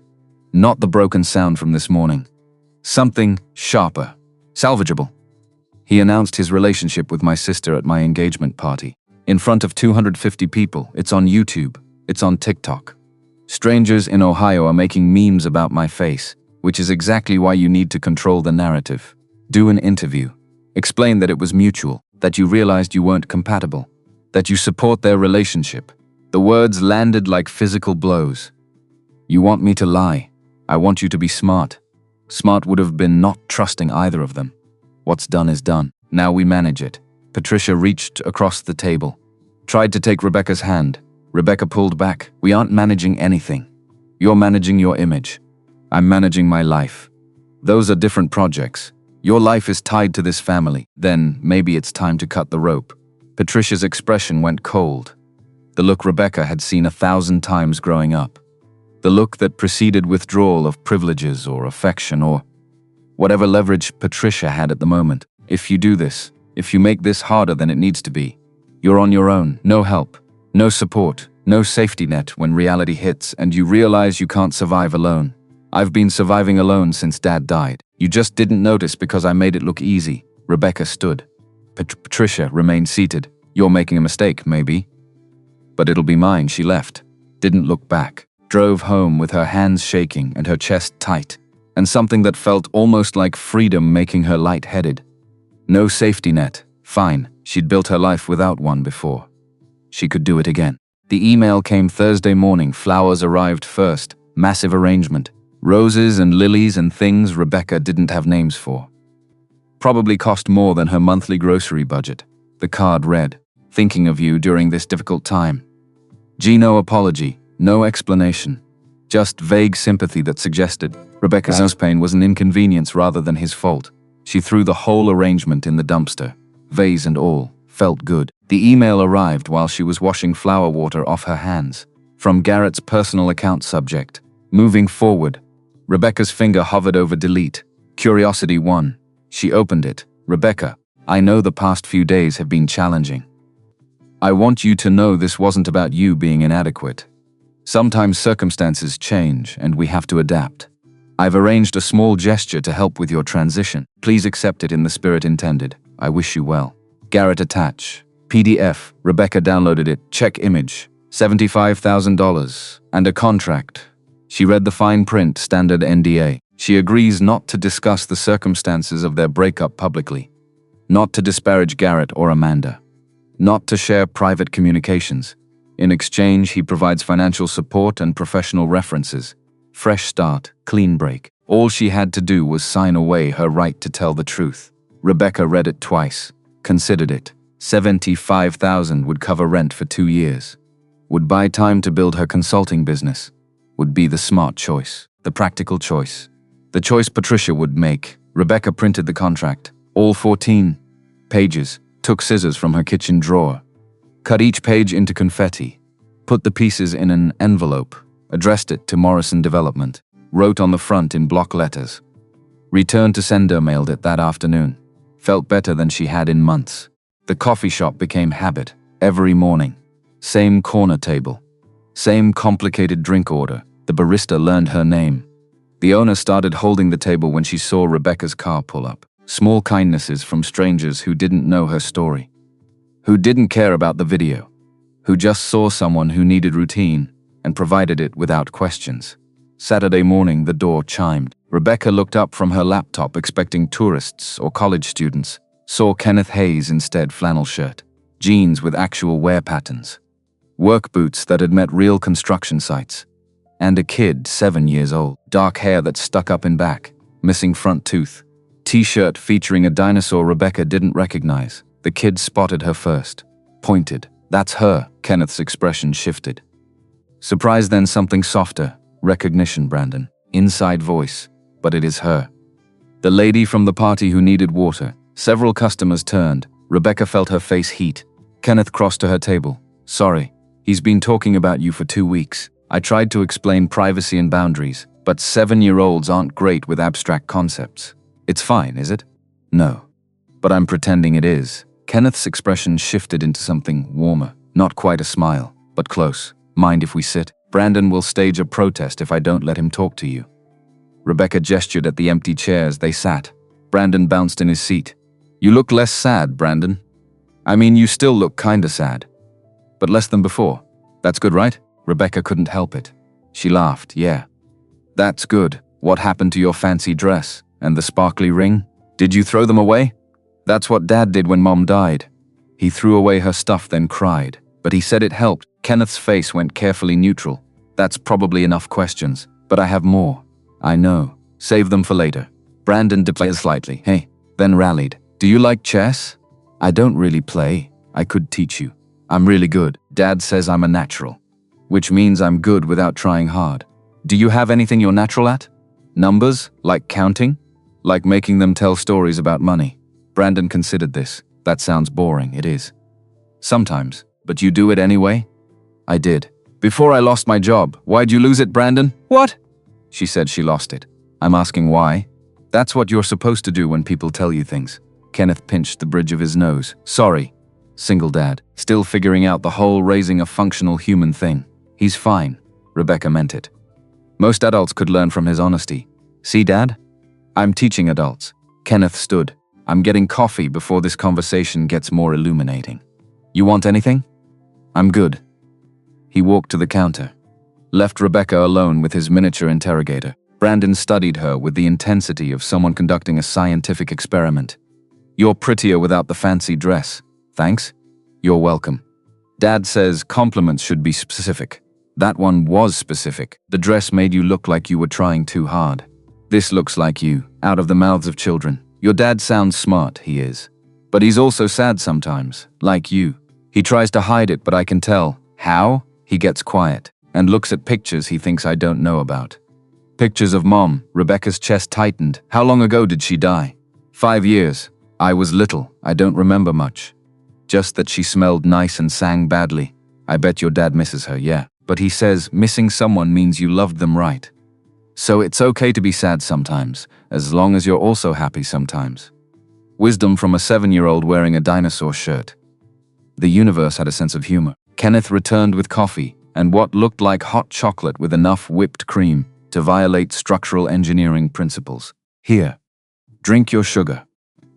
not the broken sound from this morning. Something sharper. Salvageable. He announced his relationship with my sister at my engagement party. In front of 250 people, it's on YouTube, it's on TikTok. Strangers in Ohio are making memes about my face, which is exactly why you need to control the narrative. Do an interview. Explain that it was mutual, that you realized you weren't compatible, that you support their relationship. The words landed like physical blows. You want me to lie. I want you to be smart. Smart would have been not trusting either of them. What's done is done. Now we manage it. Patricia reached across the table, tried to take Rebecca's hand. Rebecca pulled back. We aren't managing anything. You're managing your image. I'm managing my life. Those are different projects. Your life is tied to this family. Then maybe it's time to cut the rope. Patricia's expression went cold. The look Rebecca had seen 1,000 times growing up. The look that preceded withdrawal of privileges or affection or whatever leverage Patricia had at the moment. If you do this, if you make this harder than it needs to be, you're on your own. No help, no support, no safety net when reality hits and you realize you can't survive alone. I've been surviving alone since Dad died. You just didn't notice because I made it look easy. Rebecca stood. Patricia remained seated. You're making a mistake, maybe. But it'll be mine. She left. Didn't look back. Drove home with her hands shaking and her chest tight, and something that felt almost like freedom making her lightheaded. No safety net. Fine. She'd built her life without one before. She could do it again. The email came Thursday morning. Flowers arrived first. Massive arrangement. Roses and lilies and things Rebecca didn't have names for. Probably cost more than her monthly grocery budget. The card read, "Thinking of you during this difficult time." No apology, no explanation. Just vague sympathy that suggested Rebecca's pain was an inconvenience rather than his fault. She threw the whole arrangement in the dumpster, vase and all. Felt good. The email arrived while she was washing flower water off her hands. From Garrett's personal account subject. Moving forward. Rebecca's finger hovered over delete. Curiosity 1. She opened it. Rebecca, I know the past few days have been challenging. I want you to know this wasn't about you being inadequate. Sometimes circumstances change and we have to adapt. I've arranged a small gesture to help with your transition. Please accept it in the spirit intended. I wish you well. Garrett attach. PDF. Rebecca downloaded it. Check image. $75,000. And a contract. She read the fine print, standard NDA. She agrees not to discuss the circumstances of their breakup publicly. Not to disparage Garrett or Amanda. Not to share private communications. In exchange, he provides financial support and professional references. Fresh start, clean break. All she had to do was sign away her right to tell the truth. Rebecca read it twice, considered it. $75,000 would cover rent for 2 years. Would buy time to build her consulting business. Would be the smart choice, the practical choice. The choice Patricia would make. Rebecca printed the contract, all 14 pages, took scissors from her kitchen drawer, cut each page into confetti, put the pieces in an envelope, addressed it to Morrison Development, wrote on the front in block letters. Returned to sender, mailed it that afternoon. Felt better than she had in months. The coffee shop became habit, every morning. Same corner table. Same complicated drink order. The barista learned her name. The owner started holding the table when she saw Rebecca's car pull up. Small kindnesses from strangers who didn't know her story. Who didn't care about the video. Who just saw someone who needed routine and provided it without questions. Saturday morning, the door chimed. Rebecca looked up from her laptop expecting tourists or college students. Saw Kenneth Hayes instead, flannel shirt. Jeans with actual wear patterns. Work boots that had met real construction sites. And a kid, 7 years old. Dark hair that stuck up in back. Missing front tooth. T-shirt featuring a dinosaur Rebecca didn't recognize. The kid spotted her first. Pointed. That's her. Kenneth's expression shifted. Surprise, then something softer. Recognition, Brandon. Inside voice. But it is her. The lady from the party who needed water. Several customers turned. Rebecca felt her face heat. Kenneth crossed to her table. Sorry. He's been talking about you for 2 weeks. I tried to explain privacy and boundaries, but 7-year-olds aren't great with abstract concepts. It's fine, is it? No. But I'm pretending it is. Kenneth's expression shifted into something warmer. Not quite a smile, but close. Mind if we sit? Brandon will stage a protest if I don't let him talk to you. Rebecca gestured at the empty chairs. They sat. Brandon bounced in his seat. You look less sad, Brandon. I mean, you still look kinda sad. But less than before. That's good, right? Rebecca couldn't help it. She laughed. Yeah. That's good. What happened to your fancy dress? And the sparkly ring? Did you throw them away? That's what Dad did when Mom died. He threw away her stuff, then cried. But he said it helped. Kenneth's face went carefully neutral. That's probably enough questions. But I have more. I know. Save them for later. Brandon deplayed slightly. Hey. Then rallied. Do you like chess? I don't really play. I could teach you. I'm really good. Dad says I'm a natural. Which means I'm good without trying hard. Do you have anything you're natural at? Numbers? Like counting? Like making them tell stories about money. Brandon considered this. That sounds boring, it is. Sometimes, but you do it anyway? I did. Before I lost my job. Why'd you lose it, Brandon? What? She said she lost it. I'm asking why. That's what you're supposed to do when people tell you things. Kenneth pinched the bridge of his nose. Sorry. Single dad, still figuring out the whole raising a functional human thing. He's fine. Rebecca meant it. Most adults could learn from his honesty. See, Dad? I'm teaching adults. Kenneth stood. I'm getting coffee before this conversation gets more illuminating. You want anything? I'm good. He walked to the counter. Left Rebecca alone with his miniature interrogator. Brandon studied her with the intensity of someone conducting a scientific experiment. You're prettier without the fancy dress. Thanks. You're welcome. Dad says compliments should be specific. That one was specific. The dress made you look like you were trying too hard. This looks like you, out of the mouths of children. Your dad sounds smart, he is. But he's also sad sometimes, like you. He tries to hide it, but I can tell. How? He gets quiet and looks at pictures he thinks I don't know about. Pictures of Mom. Rebecca's chest tightened. How long ago did she die? 5 years. I was little. I don't remember much. Just that she smelled nice and sang badly. I bet your dad misses her, yeah. But he says missing someone means you loved them right. So it's okay to be sad sometimes, as long as you're also happy sometimes. Wisdom from a 7-year-old wearing a dinosaur shirt. The universe had a sense of humor. Kenneth returned with coffee and what looked like hot chocolate with enough whipped cream to violate structural engineering principles. Here, drink your sugar.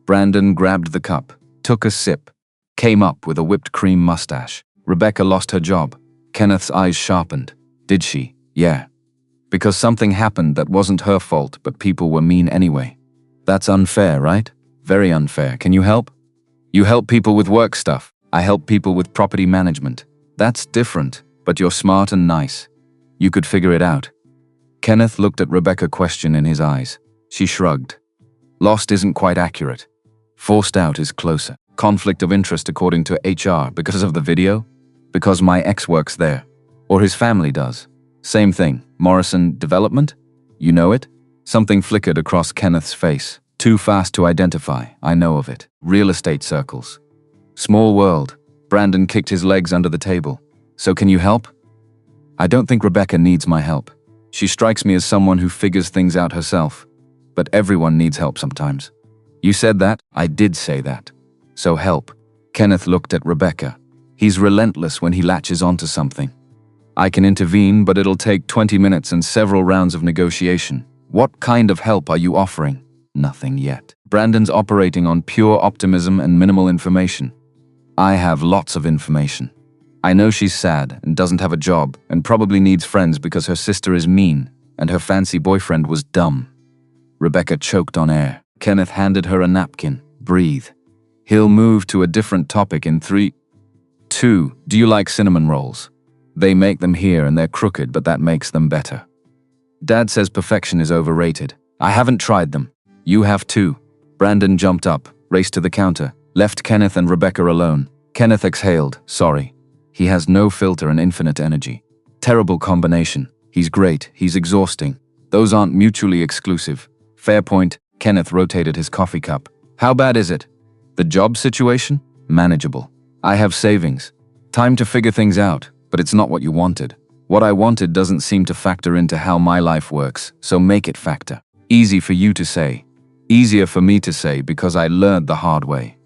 Brandon grabbed the cup, took a sip, came up with a whipped cream mustache. Rebecca lost her job. Kenneth's eyes sharpened. Did she? Yeah. Because something happened that wasn't her fault, but people were mean anyway. That's unfair, right? Very unfair. Can you help? You help people with work stuff. I help people with property management. That's different, but you're smart and nice. You could figure it out. Kenneth looked at Rebecca, question in his eyes. She shrugged. Lost isn't quite accurate. Forced out is closer. Conflict of interest according to HR because of the video? Because my ex works there. Or his family does. Same thing. Morrison Development? You know it? Something flickered across Kenneth's face. Too fast to identify. I know of it. Real estate circles. Small world. Brandon kicked his legs under the table. So can you help? I don't think Rebecca needs my help. She strikes me as someone who figures things out herself. But everyone needs help sometimes. You said that? I did say that. So help. Kenneth looked at Rebecca. He's relentless when he latches onto something. I can intervene, but it'll take 20 minutes and several rounds of negotiation. What kind of help are you offering? Nothing yet. Brandon's operating on pure optimism and minimal information. I have lots of information. I know she's sad and doesn't have a job and probably needs friends because her sister is mean and her fancy boyfriend was dumb. Rebecca choked on air. Kenneth handed her a napkin. Breathe. He'll move to a different topic in 3, 2. Do you like cinnamon rolls? They make them here and they're crooked, but that makes them better. Dad says perfection is overrated. I haven't tried them. You have too. Brandon jumped up, raced to the counter, left Kenneth and Rebecca alone. Kenneth exhaled. Sorry. He has no filter and infinite energy. Terrible combination. He's great. He's exhausting. Those aren't mutually exclusive. Fair point. Kenneth rotated his coffee cup. How bad is it? The job situation? Manageable. I have savings. Time to figure things out, but it's not what you wanted. What I wanted doesn't seem to factor into how my life works, so make it factor. Easy for you to say. Easier for me to say because I learned the hard way.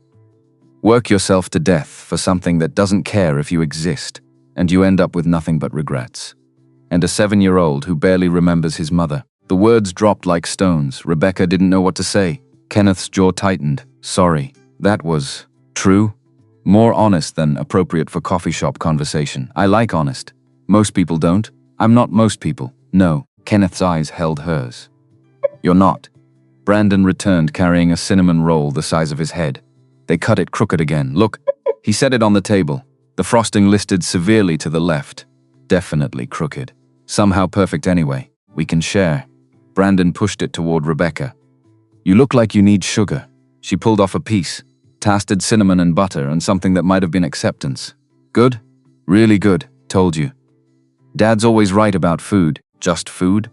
Work yourself to death for something that doesn't care if you exist, and you end up with nothing but regrets. And a 7-year-old who barely remembers his mother. The words dropped like stones. Rebecca didn't know what to say. Kenneth's jaw tightened. Sorry. That was true. More honest than appropriate for coffee shop conversation. I like honest. Most people don't. I'm not most people. No. Kenneth's eyes held hers. You're not. Brandon returned carrying a cinnamon roll the size of his head. They cut it crooked again. Look. He set it on the table. The frosting listed severely to the left. Definitely crooked. Somehow perfect anyway. We can share. Brandon pushed it toward Rebecca. You look like you need sugar. She pulled off a piece. Tasted cinnamon and butter and something that might have been acceptance. Good? Really good. Told you. Dad's always right about food. Just food?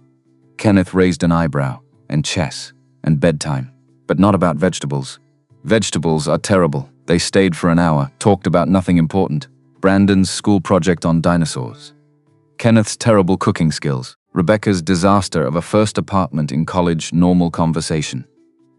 Kenneth raised an eyebrow. And chess. and bedtime. But not about vegetables. Vegetables are terrible. They stayed for an hour, talked about nothing important. Brandon's school project on dinosaurs. Kenneth's terrible cooking skills. Rebecca's disaster of a first apartment in college normal conversation.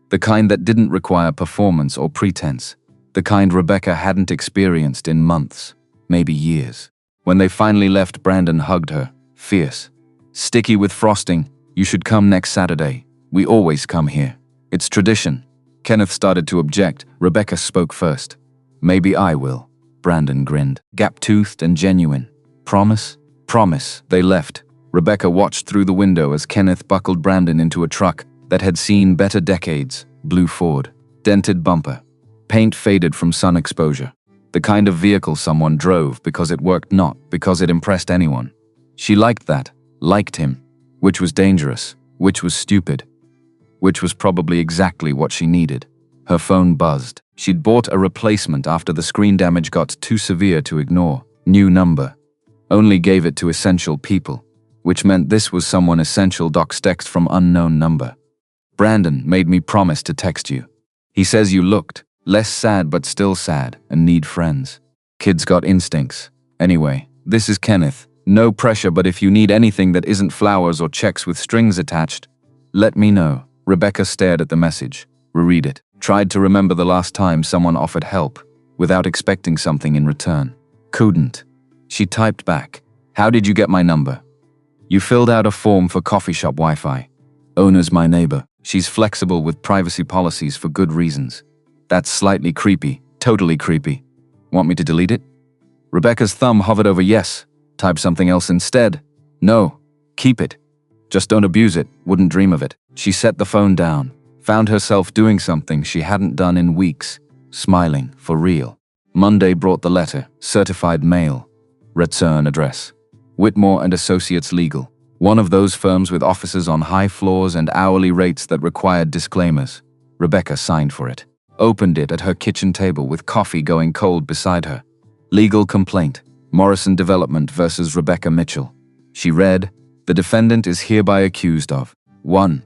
The kind that didn't require performance or pretense. The kind Rebecca hadn't experienced in months, maybe years. When they finally left, Brandon hugged her, fierce. Sticky with frosting, you should come next Saturday. We always come here. It's tradition. Kenneth started to object. Rebecca spoke first. Maybe I will. Brandon grinned. Gap-toothed and genuine. Promise? Promise. They left. Rebecca watched through the window as Kenneth buckled Brandon into a truck that had seen better decades. Blue Ford. Dented bumper. Paint faded from sun exposure. The kind of vehicle someone drove because it worked, not because it impressed anyone. She liked that. Liked him. Which was dangerous. Which was stupid. Which was probably exactly what she needed. Her phone buzzed. She'd bought a replacement after the screen damage got too severe to ignore. New number. Only gave it to essential people, which meant this was someone essential. Doc's text from unknown number. Brandon made me promise to text you. He says you looked less sad but still sad and need friends. Kids got instincts. Anyway, this is Kenneth. No pressure, but if you need anything that isn't flowers or checks with strings attached, let me know. Rebecca stared at the message. Reread it. Tried to remember the last time someone offered help without expecting something in return. Couldn't. She typed back. How did you get my number? You filled out a form for coffee shop Wi-Fi. Owner's my neighbor. She's flexible with privacy policies for good reasons. That's slightly creepy. Totally creepy. Want me to delete it? Rebecca's thumb hovered over yes. Type something else instead. No. Keep it. Just don't abuse it. Wouldn't dream of it. She set the phone down. Found herself doing something she hadn't done in weeks. Smiling, for real. Monday brought the letter. Certified mail. Return address. Whitmore and Associates Legal. One of those firms with offices on high floors and hourly rates that required disclaimers. Rebecca signed for it. Opened it at her kitchen table with coffee going cold beside her. Legal complaint. Morrison Development versus Rebecca Mitchell. She read, the defendant is hereby accused of 1.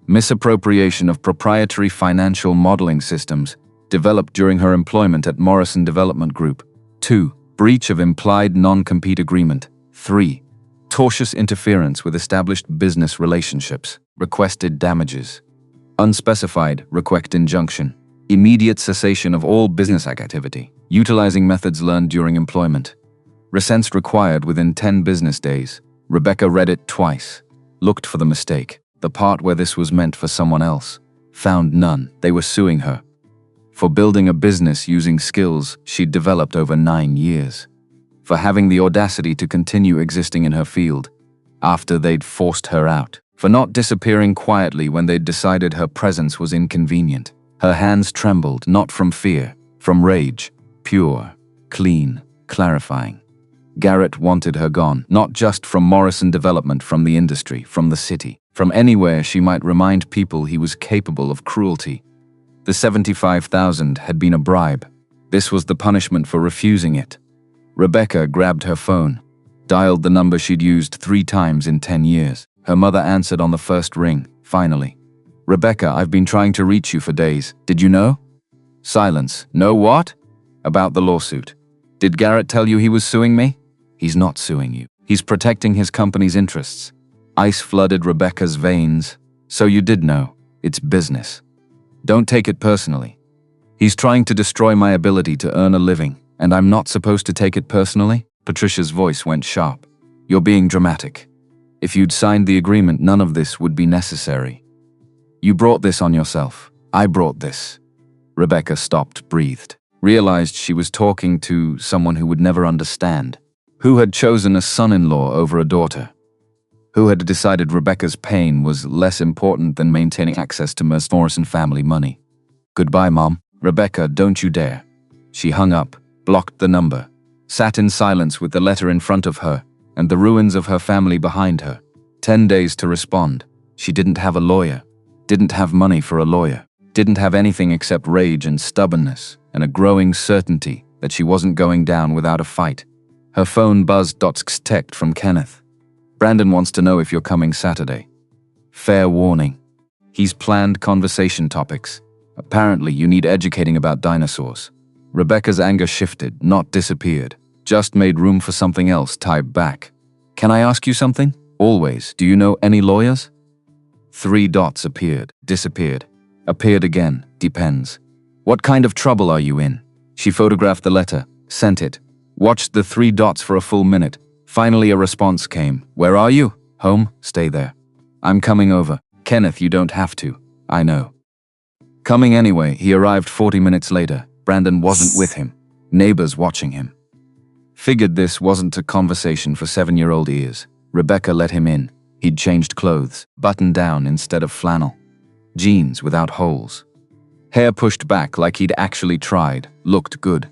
Misappropriation of proprietary financial modeling systems developed during her employment at Morrison Development Group. 2. Breach of implied non-compete agreement. 3. Tortious interference with established business relationships. Requested damages. Unspecified, request injunction. Immediate cessation of all business activity, utilizing methods learned during employment. Resents required within 10 business days. Rebecca read it twice. Looked for the mistake, the part where this was meant for someone else. Found none. They were suing her for building a business using skills she'd developed over 9 years. For having the audacity to continue existing in her field after they'd forced her out. For not disappearing quietly when they'd decided her presence was inconvenient. Her hands trembled, not from fear, from rage. Pure, clean, clarifying. Garrett wanted her gone, not just from Morrison Development, from the industry, from the city, from anywhere she might remind people he was capable of cruelty. The $75,000 had been a bribe. This was the punishment for refusing it. Rebecca grabbed her phone, dialed the number she'd used 3 times in 10 years. Her mother answered on the first ring, finally. Rebecca, I've been trying to reach you for days. Did you know? Silence. Know what? About the lawsuit. Did Garrett tell you he was suing me? He's not suing you. He's protecting his company's interests. Ice flooded Rebecca's veins. So you did know. It's business. Don't take it personally. He's trying to destroy my ability to earn a living, and I'm not supposed to take it personally? Patricia's voice went sharp. You're being dramatic. If you'd signed the agreement, none of this would be necessary. You brought this on yourself. I brought this. Rebecca stopped, breathed, realized she was talking to someone who would never understand, who had chosen a son-in-law over a daughter, who had decided Rebecca's pain was less important than maintaining access to Morrison family money. Goodbye, Mom. Rebecca, don't you dare. She hung up, blocked the number, sat in silence with the letter in front of her and the ruins of her family behind her. 10 days to respond. She didn't have a lawyer, didn't have money for a lawyer, didn't have anything except rage and stubbornness and a growing certainty that she wasn't going down without a fight. Her phone buzzed. Text from Kenneth. Brandon wants to know if you're coming Saturday. Fair warning. He's planned conversation topics. Apparently, you need educating about dinosaurs. Rebecca's anger shifted, not disappeared. Just made room for something else, typed back. Can I ask you something? Always. Do you know any lawyers? 3 dots appeared, disappeared. Appeared again, depends. What kind of trouble are you in? She photographed the letter, sent it. Watched the 3 dots for a full minute. Finally a response came. Where are you? Home? Stay there. I'm coming over. Kenneth, you don't have to. I know. Coming anyway, he arrived 40 minutes later. Brandon wasn't with him. Neighbors watching him. Figured this wasn't a conversation for 7-year-old ears. Rebecca let him in. He'd changed clothes, buttoned down instead of flannel. Jeans without holes. Hair pushed back like he'd actually tried, looked good.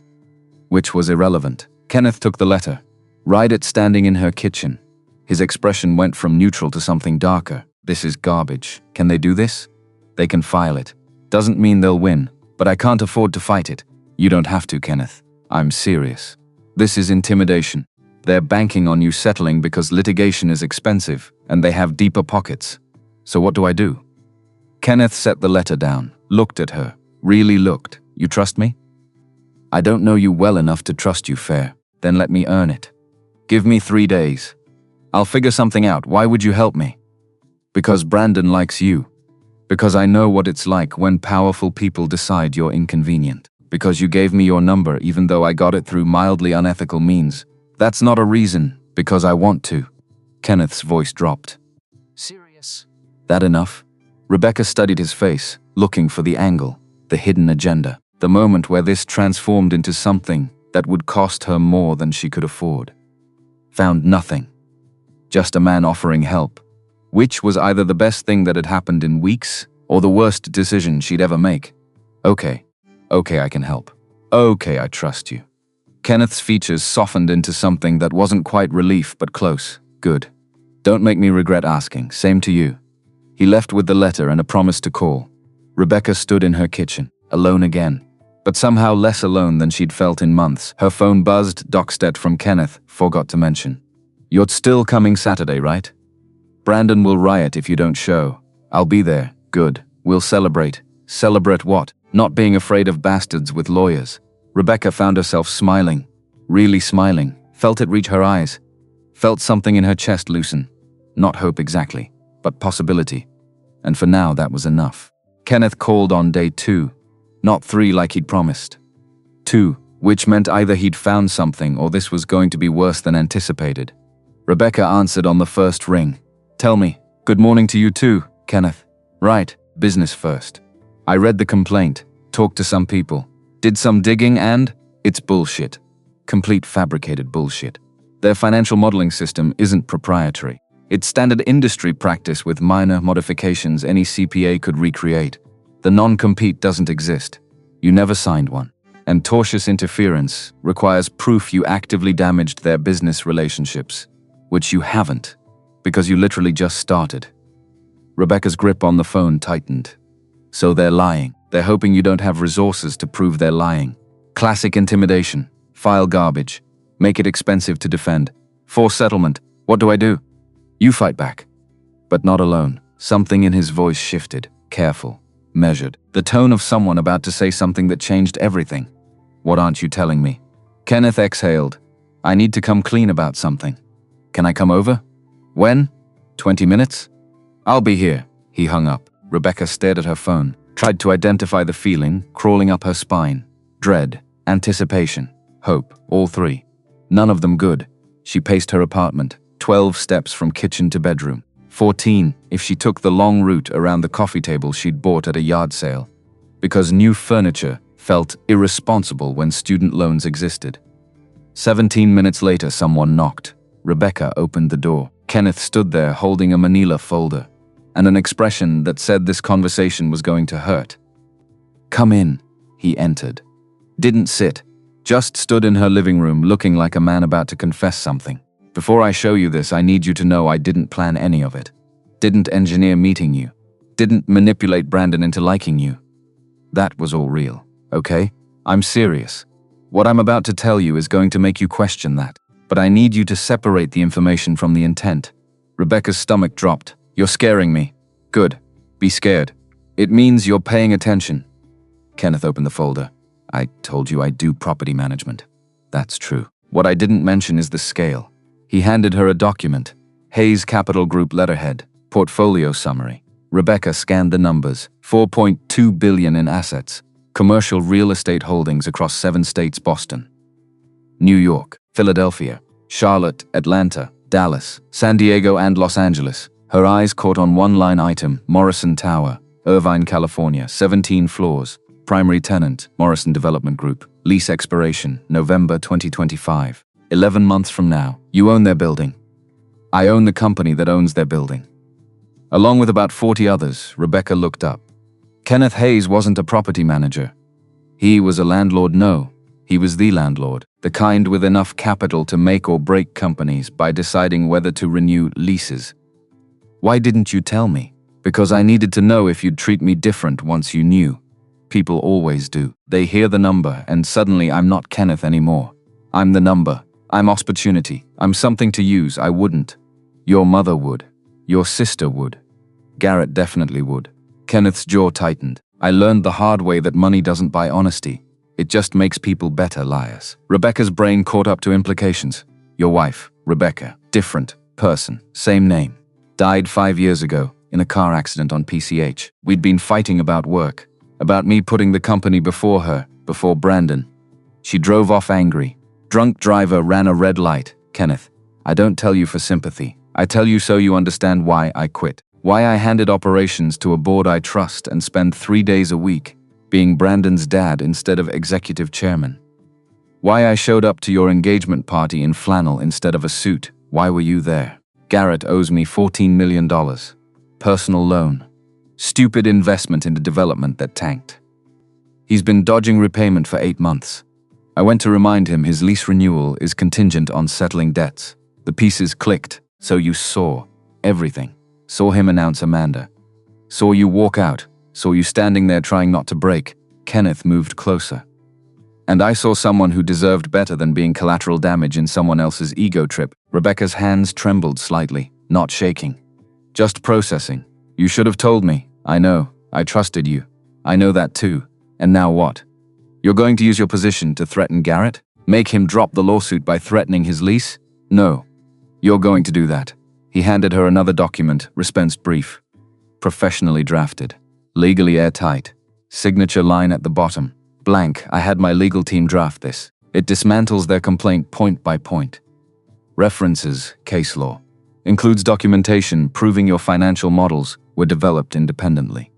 Which was irrelevant. Kenneth took the letter. Read it standing in her kitchen. His expression went from neutral to something darker. This is garbage. Can they do this? They can file it. Doesn't mean they'll win, but I can't afford to fight it. You don't have to, Kenneth. I'm serious. This is intimidation. They're banking on you settling because litigation is expensive and they have deeper pockets. So what do I do? Kenneth set the letter down, looked at her, really looked. You trust me? I don't know you well enough to trust you fair. Then let me earn it. Give me 3 days. I'll figure something out. Why would you help me? Because Brandon likes you. Because I know what it's like when powerful people decide you're inconvenient. Because you gave me your number even though I got it through mildly unethical means. That's not a reason, because I want to. Kenneth's voice dropped. Serious? That enough? Rebecca studied his face, looking for the angle, the hidden agenda, the moment where this transformed into something that would cost her more than she could afford. Found nothing. Just a man offering help, which was either the best thing that had happened in weeks or the worst decision she'd ever make. Okay, I can help. Okay, I trust you. Kenneth's features softened into something that wasn't quite relief but close. Good. Don't make me regret asking. Same to you. He left with the letter and a promise to call. Rebecca stood in her kitchen, alone again, but somehow less alone than she'd felt in months. Her phone buzzed. Doxtet from Kenneth, forgot to mention. You're still coming Saturday, right? Brandon will riot if you don't show. I'll be there. Good. We'll celebrate. Celebrate what? Not being afraid of bastards with lawyers. Rebecca found herself smiling. Really smiling. Felt it reach her eyes. Felt something in her chest loosen. Not hope exactly, but possibility. And for now that was enough. Kenneth called on day 2. Not 3 like he'd promised. 2, which meant either he'd found something or this was going to be worse than anticipated. Rebecca answered on the first ring. Tell me. Good morning to you too, Kenneth. Right, business first. I read the complaint, talked to some people, did some digging and it's bullshit. Complete fabricated bullshit. Their financial modeling system isn't proprietary. It's standard industry practice with minor modifications any CPA could recreate. The non-compete doesn't exist. You never signed one. And tortious interference requires proof you actively damaged their business relationships, which you haven't, because you literally just started. Rebecca's grip on the phone tightened. So they're lying. They're hoping you don't have resources to prove they're lying. Classic intimidation. File garbage. Make it expensive to defend. Force settlement. What do I do? You fight back. But not alone. Something in his voice shifted. Careful. Measured. The tone of someone about to say something that changed everything. What aren't you telling me? Kenneth exhaled. I need to come clean about something. Can I come over? When? 20 minutes? I'll be here. He hung up. Rebecca stared at her phone. Tried to identify the feeling crawling up her spine. Dread. Anticipation. Hope. All 3. None of them good. She paced her apartment. 12 steps from kitchen to bedroom. 14 if she took the long route around the coffee table she'd bought at a yard sale. Because new furniture felt irresponsible when student loans existed. 17 minutes later, someone knocked. Rebecca opened the door. Kenneth stood there holding a manila folder and an expression that said this conversation was going to hurt. Come in. He entered. Didn't sit. Just stood in her living room looking like a man about to confess something. Before I show you this, I need you to know I didn't plan any of it. Didn't engineer meeting you. Didn't manipulate Brandon into liking you. That was all real, okay? I'm serious. What I'm about to tell you is going to make you question that. But I need you to separate the information from the intent. Rebecca's stomach dropped. You're scaring me. Good. Be scared. It means you're paying attention. Kenneth opened the folder. I told you I do property management. That's true. What I didn't mention is the scale. He handed her a document. Hayes Capital Group letterhead. Portfolio summary. Rebecca scanned the numbers. 4.2 billion in assets. Commercial real estate holdings across 7 states: Boston, New York, Philadelphia, Charlotte, Atlanta, Dallas, San Diego, and Los Angeles. Her eyes caught on one line item: Morrison Tower, Irvine, California, 17 floors. Primary tenant, Morrison Development Group. Lease expiration, November 2025. 11 months from now. You own their building. I own the company that owns their building. Along with about 40 others, Rebecca looked up. Kenneth Hayes wasn't a property manager. He was a landlord. No, he was the landlord, the kind with enough capital to make or break companies by deciding whether to renew leases. Why didn't you tell me? Because I needed to know if you'd treat me different once you knew. People always do. They hear the number and suddenly I'm not Kenneth anymore. I'm the number. I'm opportunity. I'm something to use. I wouldn't. Your mother would. Your sister would. Garrett definitely would. Kenneth's jaw tightened. I learned the hard way that money doesn't buy honesty. It just makes people better liars. Rebecca's brain caught up to implications. Your wife, Rebecca, different person, same name. Died 5 years ago in a car accident on PCH. We'd been fighting about work, about me putting the company before her, before Brandon. She drove off angry. Drunk driver ran a red light. Kenneth, I don't tell you for sympathy. I tell you so you understand why I quit. Why I handed operations to a board I trust and spend 3 days a week being Brandon's dad instead of executive chairman. Why I showed up to your engagement party in flannel instead of a suit. Why were you there? Garrett owes me $14 million. Personal loan. Stupid investment into development that tanked. He's been dodging repayment for 8 months. I went to remind him his lease renewal is contingent on settling debts. The pieces clicked, so you saw everything. Saw him announce Amanda. Saw you walk out. Saw you standing there trying not to break. Kenneth moved closer. And I saw someone who deserved better than being collateral damage in someone else's ego trip. Rebecca's hands trembled slightly, not shaking. Just processing. You should have told me. I know. I trusted you. I know that too. And now what? You're going to use your position to threaten Garrett? Make him drop the lawsuit by threatening his lease? No. You're going to do that. He handed her another document, response brief. Professionally drafted. Legally airtight. Signature line at the bottom. Blank. I had my legal team draft this. It dismantles their complaint point by point. References, case law. Includes documentation proving your financial models were developed independently.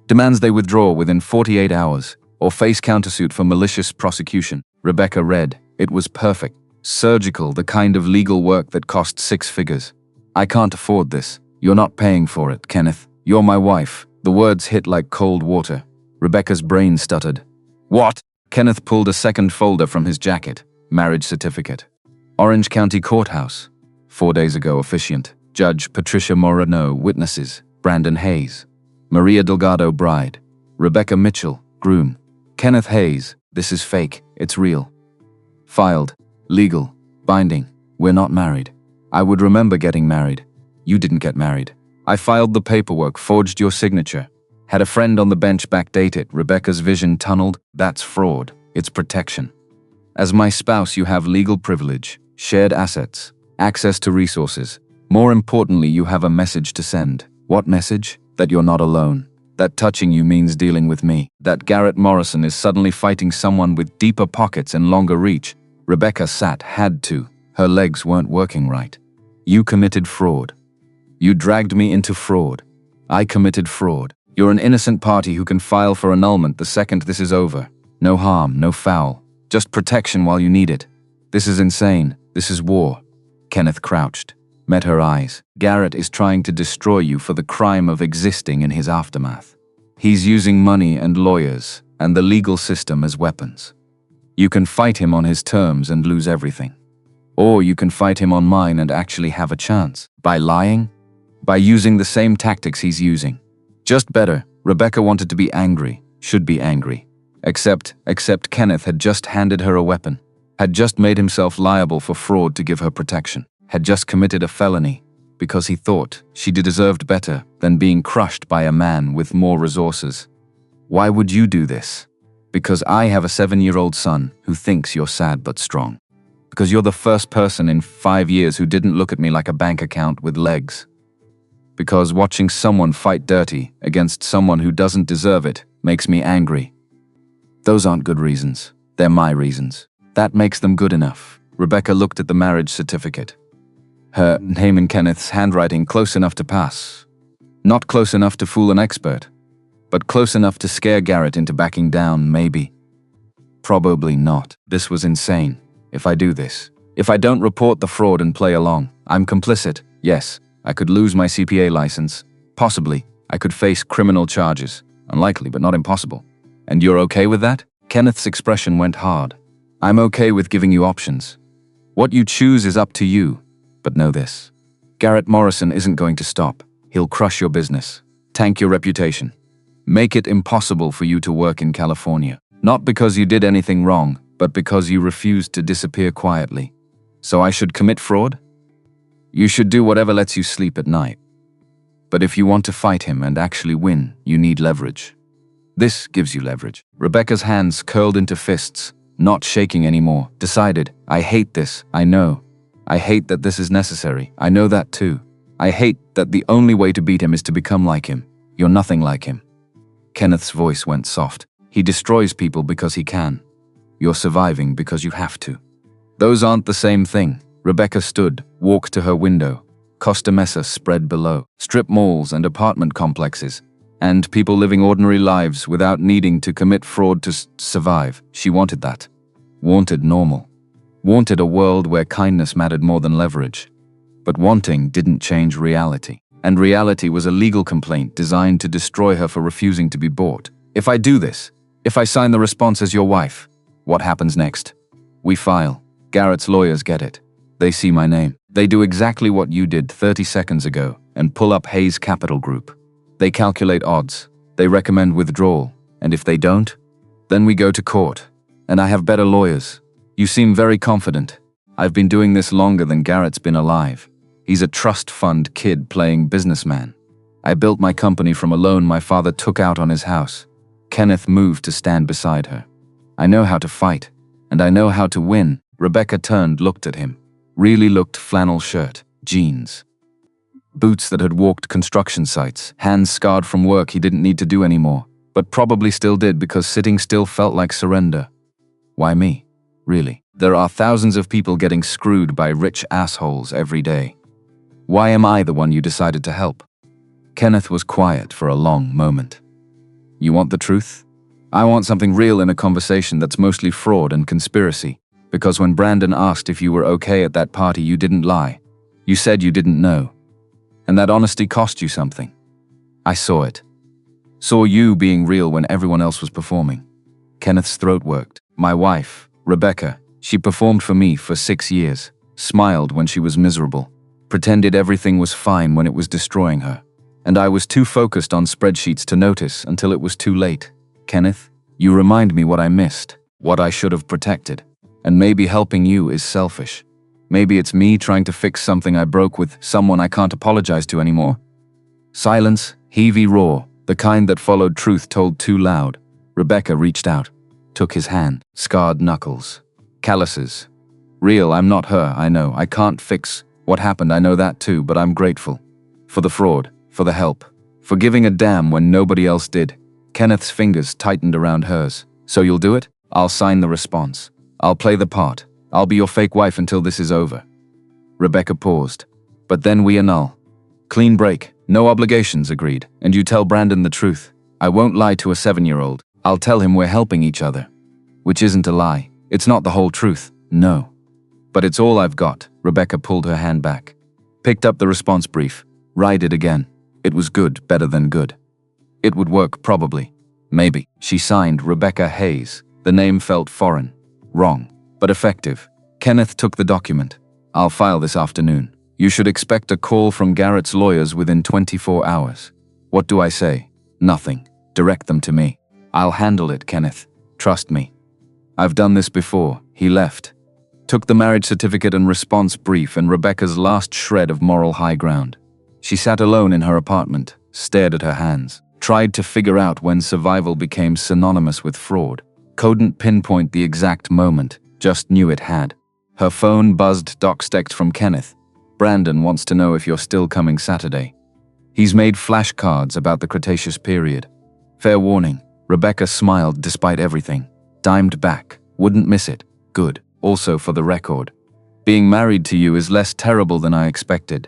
Demands they withdraw within 48 hours or face countersuit for malicious prosecution. Rebecca read. It was perfect. Surgical, the kind of legal work that cost 6 figures. I can't afford this. You're not paying for it, Kenneth. You're my wife. The words hit like cold water. Rebecca's brain stuttered. What? Kenneth pulled a second folder from his jacket. Marriage certificate. Orange County Courthouse. 4 days ago, officiant. Judge Patricia Moreno. Witnesses. Brandon Hayes. Maria Delgado, bride. Rebecca Mitchell, groom. Kenneth Hayes. This is fake. It's real. Filed. Legal. Binding. We're not married. I would remember getting married. You didn't get married. I filed the paperwork, forged your signature. Had a friend on the bench backdate it. Rebecca's vision tunneled. That's fraud. It's protection. As my spouse, you have legal privilege, shared assets, access to resources. More importantly, you have a message to send. What message? That you're not alone. That touching you means dealing with me. That Garrett Morrison is suddenly fighting someone with deeper pockets and longer reach. Rebecca sat, had to. Her legs weren't working right. You committed fraud. You dragged me into fraud. I committed fraud. You're an innocent party who can file for annulment the second this is over. No harm, no foul. Just protection while you need it. This is insane. This is war. Kenneth crouched, met her eyes. Garrett is trying to destroy you for the crime of existing in his aftermath. He's using money and lawyers and the legal system as weapons. You can fight him on his terms and lose everything. Or you can fight him on mine and actually have a chance. By lying? By using the same tactics he's using. Just better. Rebecca wanted to be angry, should be angry. Except Kenneth had just handed her a weapon. Had just made himself liable for fraud to give her protection. Had just committed a felony. because he thought she deserved better than being crushed by a man with more resources. Why would you do this? Because I have a 7-year-old son who thinks you're sad but strong. Because you're the first person in 5 years who didn't look at me like a bank account with legs. Because watching someone fight dirty against someone who doesn't deserve it makes me angry. Those aren't good reasons. They're my reasons. That makes them good enough. Rebecca looked at the marriage certificate. Her name in Kenneth's handwriting close enough to pass. Not close enough to fool an expert, but close enough to scare Garrett into backing down, maybe. Probably not. This was insane. If I do this, if I don't report the fraud and play along, I'm complicit. Yes, I could lose my CPA license. Possibly, I could face criminal charges. Unlikely, but not impossible. And you're okay with that? Kenneth's expression went hard. I'm okay with giving you options. What you choose is up to you. But know this. Garrett Morrison isn't going to stop. He'll crush your business, tank your reputation, make it impossible for you to work in California. Not because you did anything wrong, but because you refused to disappear quietly. So I should commit fraud? You should do whatever lets you sleep at night. But if you want to fight him and actually win, you need leverage. This gives you leverage. Rebecca's hands curled into fists, not shaking anymore. Decided, I hate this, I know. I hate that this is necessary. I know that too. I hate that the only way to beat him is to become like him. You're nothing like him. Kenneth's voice went soft. He destroys people because he can. You're surviving because you have to. Those aren't the same thing. Rebecca stood, walked to her window. Costa Mesa spread below. Strip malls and apartment complexes. And people living ordinary lives without needing to commit fraud to survive. She wanted that. Wanted normal. Wanted a world where kindness mattered more than leverage. But wanting didn't change reality. And reality was a legal complaint designed to destroy her for refusing to be bought. If I do this, if I sign the response as your wife, what happens next? We file. Garrett's lawyers get it. They see my name. They do exactly what you did 30 seconds ago and pull up Hayes Capital Group. They calculate odds. They recommend withdrawal. And if they don't, then we go to court. And I have better lawyers. You seem very confident. I've been doing this longer than Garrett's been alive. He's a trust fund kid playing businessman. I built my company from a loan my father took out on his house. Kenneth moved to stand beside her. I know how to fight, and I know how to win. Rebecca turned, looked at him. Really looked flannel shirt, jeans. Boots that had walked construction sites, hands scarred from work he didn't need to do anymore, but probably still did because sitting still felt like surrender. Why me? Really? There are thousands of people getting screwed by rich assholes every day. Why am I the one you decided to help? Kenneth was quiet for a long moment. You want the truth? I want something real in a conversation that's mostly fraud and conspiracy. Because when Brandon asked if you were okay at that party, you didn't lie. You said you didn't know. And that honesty cost you something. I saw it. Saw you being real when everyone else was performing. Kenneth's throat worked. My wife, Rebecca, she performed for me for 6 years. Smiled when she was miserable. Pretended everything was fine when it was destroying her. And I was too focused on spreadsheets to notice until it was too late. Kenneth, you remind me what I missed, what I should have protected. And maybe helping you is selfish. Maybe it's me trying to fix something I broke with someone I can't apologize to anymore. Silence, heavy roar, the kind that followed truth told too loud. Rebecca reached out, took his hand, scarred knuckles, calluses. Real, I'm not her, I know. I can't fix what happened, I know that too, but I'm grateful. For the fraud, for the help, for giving a damn when nobody else did. Kenneth's fingers tightened around hers. So you'll do it? I'll sign the response. I'll play the part. I'll be your fake wife until this is over. Rebecca paused. But then we annul. Clean break. No obligations, agreed. And you tell Brandon the truth. I won't lie to a 7-year-old. I'll tell him we're helping each other. Which isn't a lie. It's not the whole truth. No. But it's all I've got. Rebecca pulled her hand back. Picked up the response brief. Write it again. It was good, better than good. It would work, probably. Maybe. She signed Rebecca Hayes. The name felt foreign. Wrong. But effective. Kenneth took the document. I'll file this afternoon. You should expect a call from Garrett's lawyers within 24 hours. What do I say? Nothing. Direct them to me. I'll handle it, Kenneth. Trust me. I've done this before. He left. Took the marriage certificate and response brief and Rebecca's last shred of moral high ground. She sat alone in her apartment, stared at her hands, tried to figure out when survival became synonymous with fraud. Couldn't pinpoint the exact moment, just knew it had. Her phone buzzed. Text from Kenneth. Brandon wants to know if you're still coming Saturday. He's made flashcards about the Cretaceous period. Fair warning. Rebecca smiled despite everything. Dimed back. Wouldn't miss it. Good. Also for the record. Being married to you is less terrible than I expected.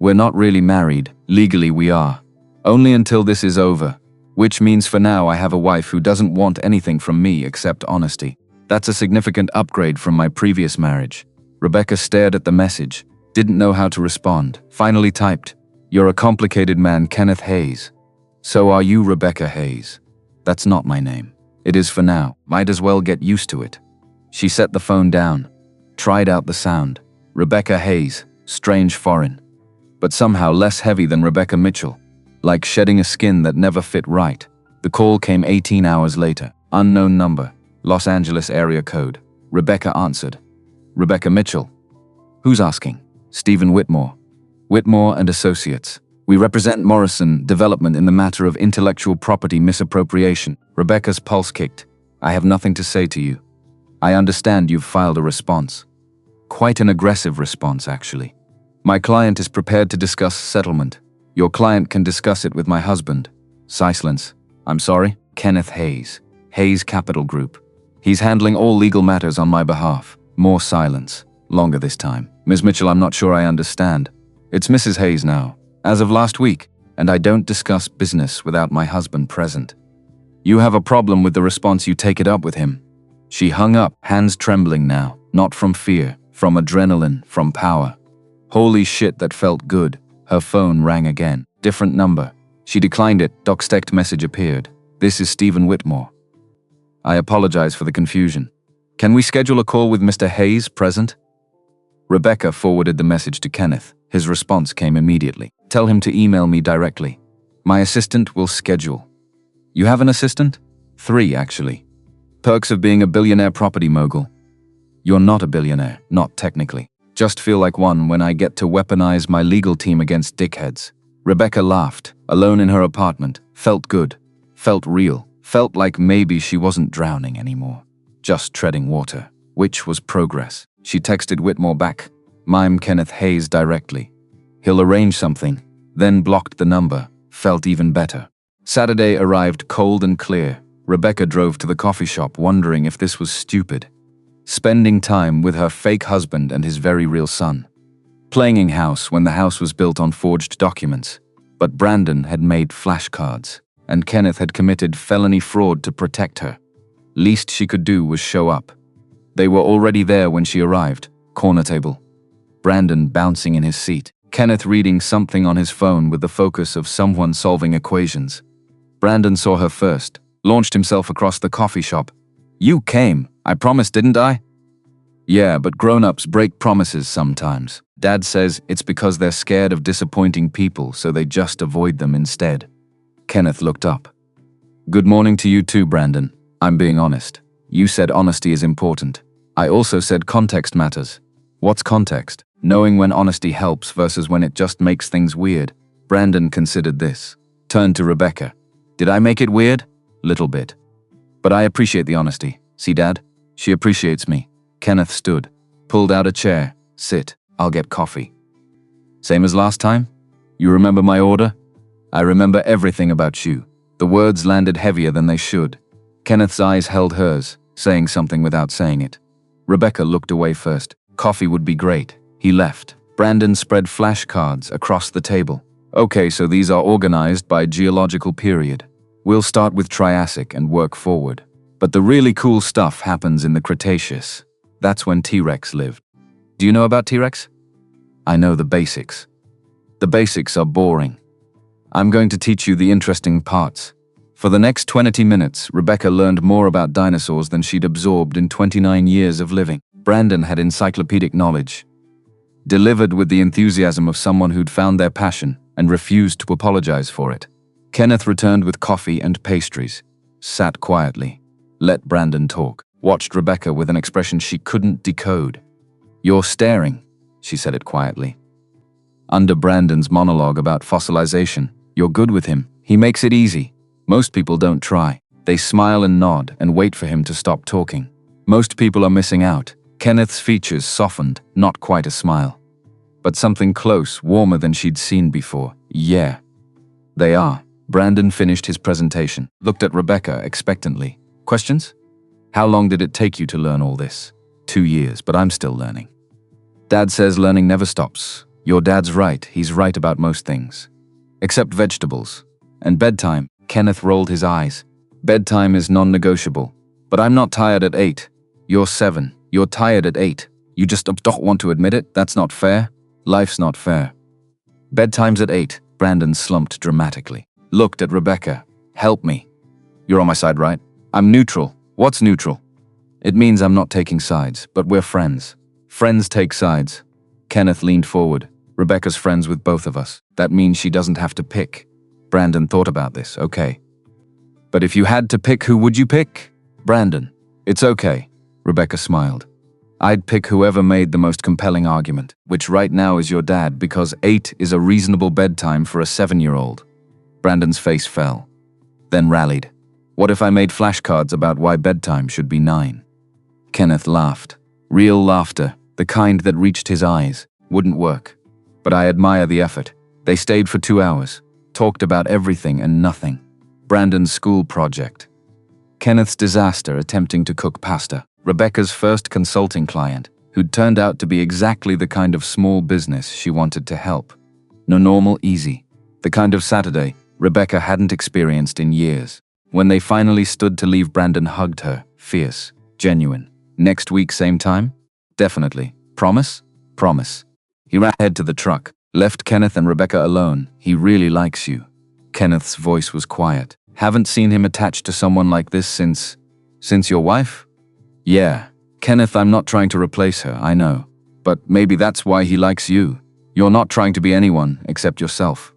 We're not really married. Legally we are. Only until this is over. Which means for now I have a wife who doesn't want anything from me except honesty. That's a significant upgrade from my previous marriage. Rebecca stared at the message. Didn't know how to respond. Finally typed, "You're a complicated man, Kenneth Hayes." "So are you, Rebecca Hayes." "That's not my name. It is for now. Might as well get used to it." She set the phone down. Tried out the sound. Rebecca Hayes. Strange foreign. But somehow less heavy than Rebecca Mitchell. Like shedding a skin that never fit right. The call came 18 hours later. Unknown number. Los Angeles area code. Rebecca answered. "Rebecca Mitchell." "Who's asking?" "Stephen Whitmore." "Whitmore and Associates. We represent Morrison Development in the matter of intellectual property misappropriation." Rebecca's pulse kicked. "I have nothing to say to you. I understand you've filed a response. Quite an aggressive response, actually. My client is prepared to discuss settlement. Your client can discuss it with my husband." Silence. "I'm sorry?" "Kenneth Hayes. Hayes Capital Group. He's handling all legal matters on my behalf." More silence. Longer this time. "Ms. Mitchell, I'm not sure I understand. It's Mrs. Hayes now, as of last week, and I don't discuss business without my husband present. You have a problem with the response, you take it up with him." She hung up, hands trembling now, not from fear, from adrenaline, from power. Holy shit, that felt good. Her phone rang again. Different number. She declined it. Text message appeared. "This is Stephen Whitmore. I apologize for the confusion. Can we schedule a call with Mr. Hayes present?" Rebecca forwarded the message to Kenneth. His response came immediately. "Tell him to email me directly. My assistant will schedule." "You have an assistant?" "3, actually. Perks of being a billionaire property mogul." "You're not a billionaire, not technically. Just feel like one when I get to weaponize my legal team against dickheads." Rebecca laughed, alone in her apartment. Felt good. Felt real. Felt like maybe she wasn't drowning anymore. Just treading water. Which was progress. She texted Whitmore back. "Mime Kenneth Hayes directly. He'll arrange something." Then blocked the number. Felt even better. Saturday arrived cold and clear. Rebecca drove to the coffee shop wondering if this was stupid. Spending time with her fake husband and his very real son. Playing house when the house was built on forged documents. But Brandon had made flashcards, and Kenneth had committed felony fraud to protect her. Least she could do was show up. They were already there when she arrived. Corner table. Brandon bouncing in his seat. Kenneth reading something on his phone with the focus of someone solving equations. Brandon saw her first, launched himself across the coffee shop. "You came. I promised, didn't I?" "Yeah, but grown-ups break promises sometimes. Dad says it's because they're scared of disappointing people, so they just avoid them instead." Kenneth looked up. "Good morning to you too, Brandon. I'm being honest. You said honesty is important. I also said context matters." "What's context?" "Knowing when honesty helps versus when it just makes things weird." Brandon considered this. Turned to Rebecca. "Did I make it weird?" "Little bit. But I appreciate the honesty. See, Dad? She appreciates me." Kenneth stood. Pulled out a chair. "Sit. I'll get coffee." "Same as last time? You remember my order?" "I remember everything about you." The words landed heavier than they should. Kenneth's eyes held hers, saying something without saying it. Rebecca looked away first. Coffee would be great. He left. Brandon spread flashcards across the table. "Okay, so these are organized by geological period. We'll start with Triassic and work forward. But the really cool stuff happens in the Cretaceous. That's when T-Rex lived." "Do you know about T-Rex?" "I know the basics." "The basics are boring. I'm going to teach you the interesting parts." For the next 20 minutes, Rebecca learned more about dinosaurs than she'd absorbed in 29 years of living. Brandon had encyclopedic knowledge, delivered with the enthusiasm of someone who'd found their passion and refused to apologize for it. Kenneth returned with coffee and pastries, sat quietly, let Brandon talk. watched Rebecca with an expression she couldn't decode. "You're staring," she said it quietly. Under Brandon's monologue about fossilization, "You're good with him. He makes it easy. Most people don't try. They smile and nod and wait for him to stop talking. Most people are missing out." Kenneth's features softened, not quite a smile, but something close, warmer than she'd seen before. "Yeah, they are." Brandon finished his presentation, looked at Rebecca expectantly. "Questions? How long did it take you to learn all this?" 2 years, but I'm still learning." "Dad says learning never stops." "Your dad's right. He's right about most things. Except vegetables. And bedtime." Kenneth rolled his eyes. "Bedtime is non-negotiable. But I'm not tired at 8. You're 7. You're tired at 8. You just don't want to admit it? That's not fair. Life's not fair." "Bedtime's at 8. Brandon slumped dramatically. Looked at Rebecca. "Help me. You're on my side, right?" "I'm neutral." "What's neutral?" "It means I'm not taking sides, but we're friends." "Friends take sides." Kenneth leaned forward. "Rebecca's friends with both of us. That means she doesn't have to pick." Brandon thought about this. "Okay. But if you had to pick, who would you pick?" "Brandon." "It's okay." Rebecca smiled. "I'd pick whoever made the most compelling argument, which right now is your dad, because 8 is a reasonable bedtime for a 7-year-old. Brandon's face fell, then rallied. "What if I made flashcards about why bedtime should be 9? Kenneth laughed. Real laughter, the kind that reached his eyes. "Wouldn't work. But I admire the effort." They stayed for 2 hours, talked about everything and nothing. Brandon's school project, Kenneth's disaster attempting to cook pasta, Rebecca's first consulting client, who'd turned out to be exactly the kind of small business she wanted to help. No normal, easy. The kind of Saturday Rebecca hadn't experienced in years. When they finally stood to leave, Brandon hugged her, fierce, genuine. "Next week, same time?" "Definitely. Promise?" "Promise." He ran ahead to the truck, left Kenneth and Rebecca alone. "He really likes you." Kenneth's voice was quiet. "Haven't seen him attached to someone like this since your wife?" "Yeah. Kenneth, I'm not trying to replace her, I know. But maybe that's why he likes you. You're not trying to be anyone except yourself."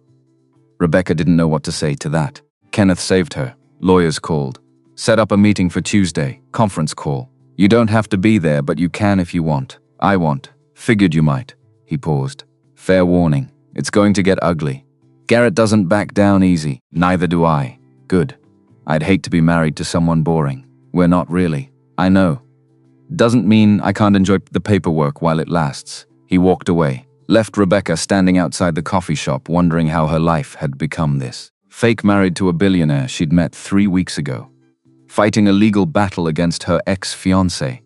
Rebecca didn't know what to say to that. Kenneth saved her. Lawyers called. "Set up a meeting for Tuesday. Conference call. You don't have to be there, but you can if you want. I want. Figured you might." He paused. "Fair warning. It's going to get ugly. Garrett doesn't back down easy. Neither do I." "Good. I'd hate to be married to someone boring." "We're not really." "I know. Doesn't mean I can't enjoy the paperwork while it lasts." He walked away, left Rebecca standing outside the coffee shop wondering how her life had become this. Fake married to a billionaire she'd met 3 weeks ago. Fighting a legal battle against her ex-fiancé.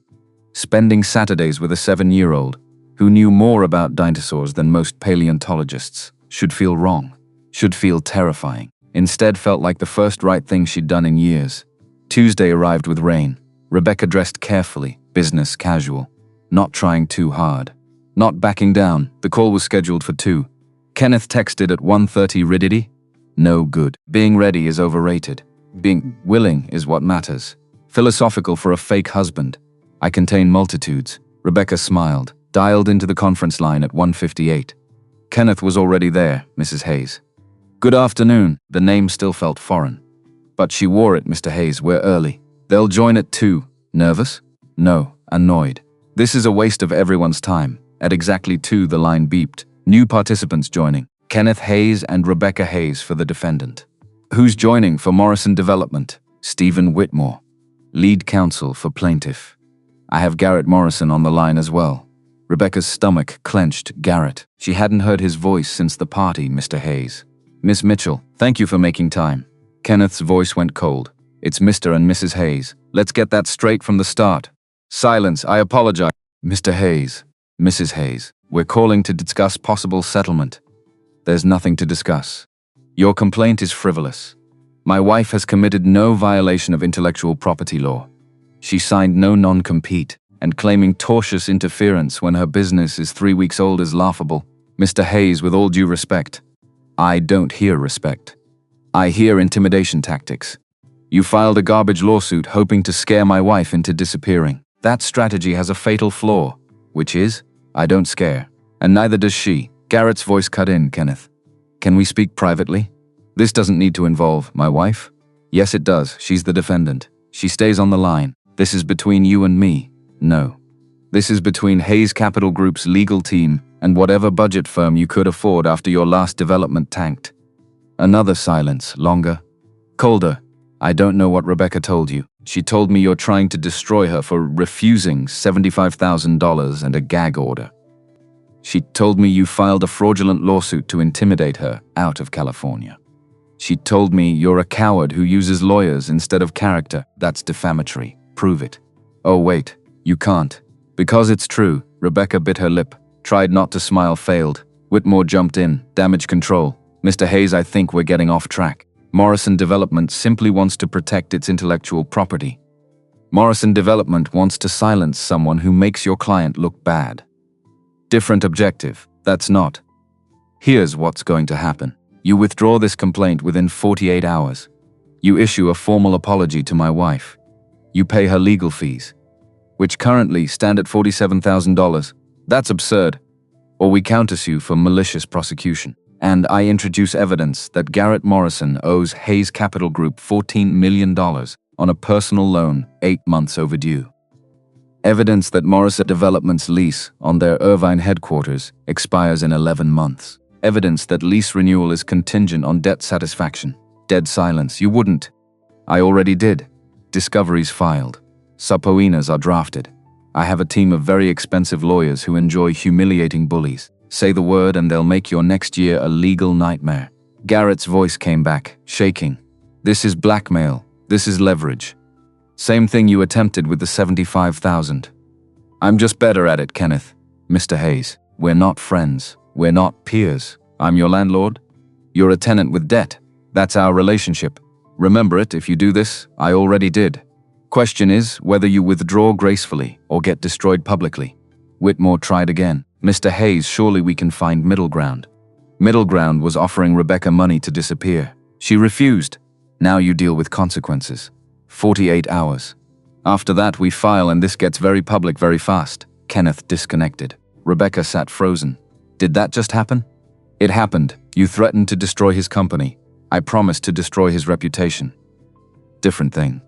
Spending Saturdays with a 7-year-old who knew more about dinosaurs than most paleontologists. Should feel wrong. Should feel terrifying. Instead felt like the first right thing she'd done in years. Tuesday arrived with rain. Rebecca dressed carefully, business casual. Not trying too hard. Not backing down. The call was scheduled for 2. Kenneth texted at 1:30. "Riddity? No good. Being ready is overrated. Being willing is what matters. Philosophical for a fake husband. I contain multitudes." Rebecca smiled, dialed into the conference line at 1:58. Kenneth was already there, Mrs. Hayes. "Good afternoon." The name still felt foreign. But she wore it, "Mr. Hayes, we're early." "They'll join at 2. Nervous?" "No, annoyed. This is a waste of everyone's time." At exactly 2, the line beeped. New participants joining. Kenneth Hayes and Rebecca Hayes for the defendant. "Who's joining for Morrison Development?" "Stephen Whitmore, lead counsel for plaintiff." "I have Garrett Morrison on the line as well." Rebecca's stomach clenched. Garrett. She hadn't heard his voice since the party, Mr. Hayes. "Miss Mitchell, thank you for making time." Kenneth's voice went cold. "It's Mr. and Mrs. Hayes. Let's get that straight from the start." "Silence, I apologize." "Mr. Hayes, Mrs. Hayes, we're calling to discuss possible settlement." "There's nothing to discuss. Your complaint is frivolous. My wife has committed no violation of intellectual property law. She signed no non-compete, and claiming tortious interference when her business is 3 weeks old is laughable." "Mr. Hayes, with all due respect." "I don't hear respect. I hear intimidation tactics. You filed a garbage lawsuit hoping to scare my wife into disappearing. That strategy has a fatal flaw, which is, I don't scare. And neither does she." Garrett's voice cut in. "Kenneth, can we speak privately? This doesn't need to involve my wife." "Yes, it does. She's the defendant. She stays on the line." This is between you and me. No. This is between Hayes Capital Group's legal team and whatever budget firm you could afford after your last development tanked. Another silence, longer, colder. I don't know what Rebecca told you. She told me you're trying to destroy her for refusing $75,000 and a gag order. She told me you filed a fraudulent lawsuit to intimidate her out of California. She told me you're a coward who uses lawyers instead of character. That's defamatory. Prove it. Oh wait, you can't. Because it's true. Rebecca bit her lip, tried not to smile, failed. Whitmore jumped in. Damage control. Mr. Hayes, I think we're getting off track. Morrison Development simply wants to protect its intellectual property. Morrison Development wants to silence someone who makes your client look bad. Different objective. That's not. Here's what's going to happen. You withdraw this complaint within 48 hours. You issue a formal apology to my wife. You pay her legal fees, which currently stand at $47,000. That's absurd. Or we countersue for malicious prosecution. And I introduce evidence that Garrett Morrison owes Hayes Capital Group $14 million on a personal loan 8 months overdue. Evidence that Morrison Development's lease on their Irvine headquarters expires in 11 months. Evidence that lease renewal is contingent on debt satisfaction. Dead silence. You wouldn't. I already did. Discoveries filed. Subpoenas are drafted. I have a team of very expensive lawyers who enjoy humiliating bullies. Say the word and they'll make your next year a legal nightmare. Garrett's voice came back, shaking. This is blackmail. This is leverage. Same thing you attempted with the $75,000. I'm just better at it, Kenneth. Mr. Hayes, we're not friends. We're not peers. I'm your landlord. You're a tenant with debt. That's our relationship. Remember it if you do this. I already did. Question is whether you withdraw gracefully or get destroyed publicly. Whitmore tried again. Mr. Hayes, surely we can find middle ground. Middle ground was offering Rebecca money to disappear. She refused. Now you deal with consequences. 48 hours. After that we file and this gets very public very fast. Kenneth disconnected. Rebecca sat frozen. Did that just happen? It happened. You threatened to destroy his company. I promised to destroy his reputation. Different thing.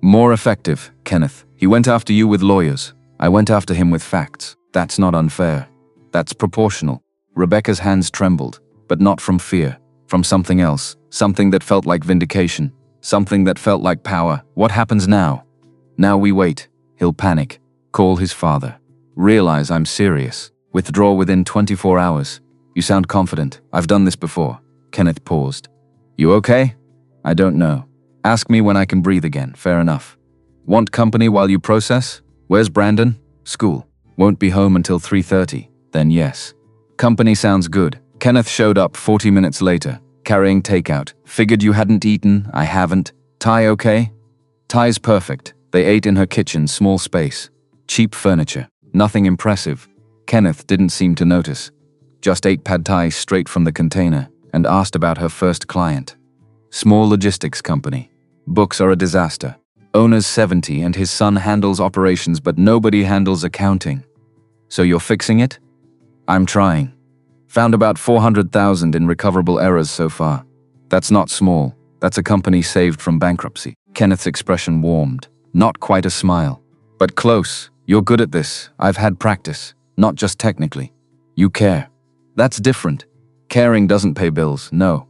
More effective, Kenneth. He went after you with lawyers. I went after him with facts. That's not unfair. That's proportional. Rebecca's hands trembled, but not from fear, from something else, something that felt like vindication, something that felt like power. What happens now? Now we wait. He'll panic. Call his father. Realize I'm serious. Withdraw within 24 hours. You sound confident. I've done this before. Kenneth paused. You okay? I don't know. Ask me when I can breathe again. Fair enough. Want company while you process? Where's Brandon? School. Won't be home until 3:30. Then yes. Company sounds good. Kenneth showed up 40 minutes later, carrying takeout. Figured you hadn't eaten. I haven't. Ty okay? Ty's perfect. They ate in her kitchen, small space. Cheap furniture. Nothing impressive. Kenneth didn't seem to notice. Just ate pad thai straight from the container and asked about her first client. Small logistics company. Books are a disaster. Owner's 70 and his son handles operations but nobody handles accounting. So you're fixing it? I'm trying. Found about 400,000 in recoverable errors so far. That's not small. That's a company saved from bankruptcy. Kenneth's expression warmed. Not quite a smile. But close. You're good at this. I've had practice. Not just technically. You care. That's different. Caring doesn't pay bills, no.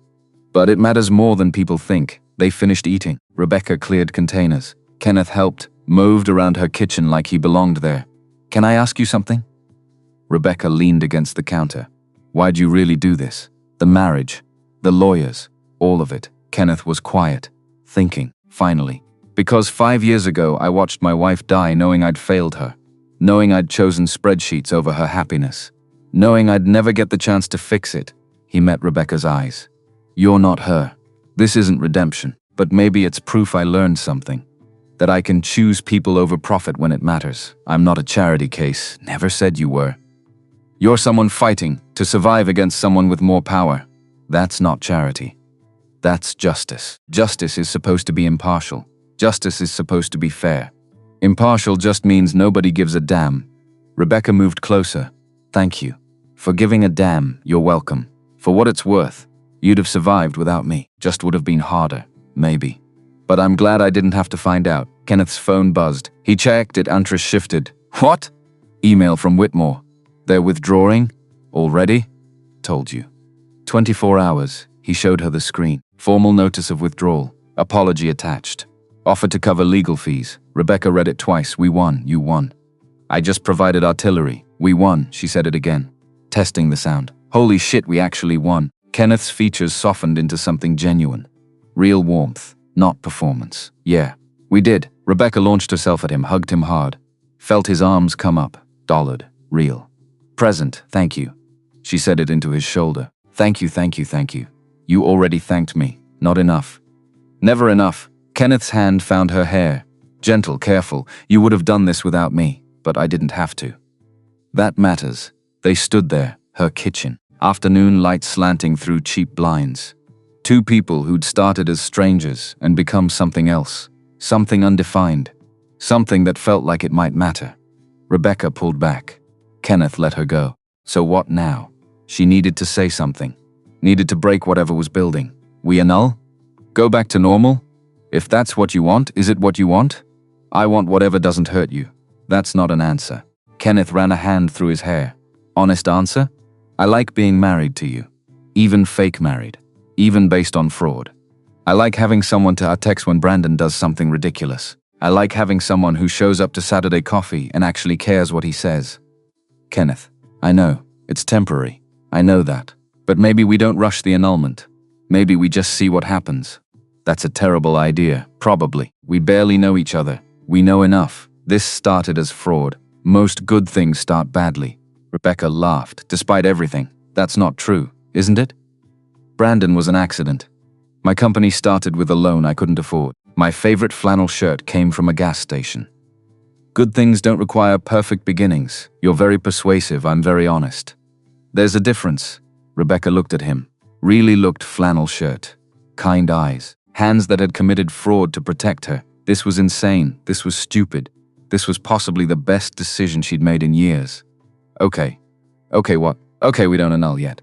But it matters more than people think. They finished eating. Rebecca cleared containers. Kenneth helped, moved around her kitchen like he belonged there. Can I ask you something? Rebecca leaned against the counter. Why'd you really do this? The marriage, the lawyers, all of it. Kenneth was quiet, thinking, finally. Because 5 years ago I watched my wife die knowing I'd failed her. Knowing I'd chosen spreadsheets over her happiness. Knowing I'd never get the chance to fix it. He met Rebecca's eyes. You're not her. This isn't redemption, but maybe it's proof I learned something. That I can choose people over profit when it matters. I'm not a charity case. Never said you were. You're someone fighting to survive against someone with more power. That's not charity. That's justice. Justice is supposed to be impartial. Justice is supposed to be fair. Impartial just means nobody gives a damn. Rebecca moved closer. Thank you. For giving a damn, you're welcome. For what it's worth, you'd have survived without me. Just would have been harder, maybe. But I'm glad I didn't have to find out. Kenneth's phone buzzed. He checked it. Antris shifted. What? Email from Whitmore. They're withdrawing? Already? Told you. 24 hours. He showed her the screen. Formal notice of withdrawal. Apology attached. Offer to cover legal fees. Rebecca read it twice. We won. You won. I just provided artillery. We won. She said it again. Testing the sound. Holy shit, we actually won. Kenneth's features softened into something genuine. Real warmth, not performance. Yeah, we did. Rebecca launched herself at him, hugged him hard. Felt his arms come up. Dollared. Real. Present. Thank you. She said it into his shoulder. Thank you, thank you, thank you. You already thanked me. Not enough. Never enough. Kenneth's hand found her hair. Gentle, careful. You would have done this without me, but I didn't have to. That matters. They stood there, her kitchen. Afternoon light slanting through cheap blinds. Two people who'd started as strangers and become something else. Something undefined. Something that felt like it might matter. Rebecca pulled back. Kenneth let her go. So what now? She needed to say something. Needed to break whatever was building. We annul? Go back to normal? If that's what you want, is it what you want? I want whatever doesn't hurt you. That's not an answer. Kenneth ran a hand through his hair. Honest answer? I like being married to you. Even fake married. Even based on fraud. I like having someone to text when Brandon does something ridiculous. I like having someone who shows up to Saturday coffee and actually cares what he says. Kenneth, I know, it's temporary. I know that. But maybe we don't rush the annulment. Maybe we just see what happens. That's a terrible idea, probably. We barely know each other. We know enough. This started as fraud. Most good things start badly. Rebecca laughed, despite everything. That's not true, isn't it? Brandon was an accident. My company started with a loan I couldn't afford. My favorite flannel shirt came from a gas station. Good things don't require perfect beginnings. You're very persuasive, I'm very honest. There's a difference. Rebecca looked at him. Really looked flannel shirt. Kind eyes. Hands that had committed fraud to protect her. This was insane. This was stupid. This was possibly the best decision she'd made in years. Okay. Okay, what? Okay, we don't annul yet.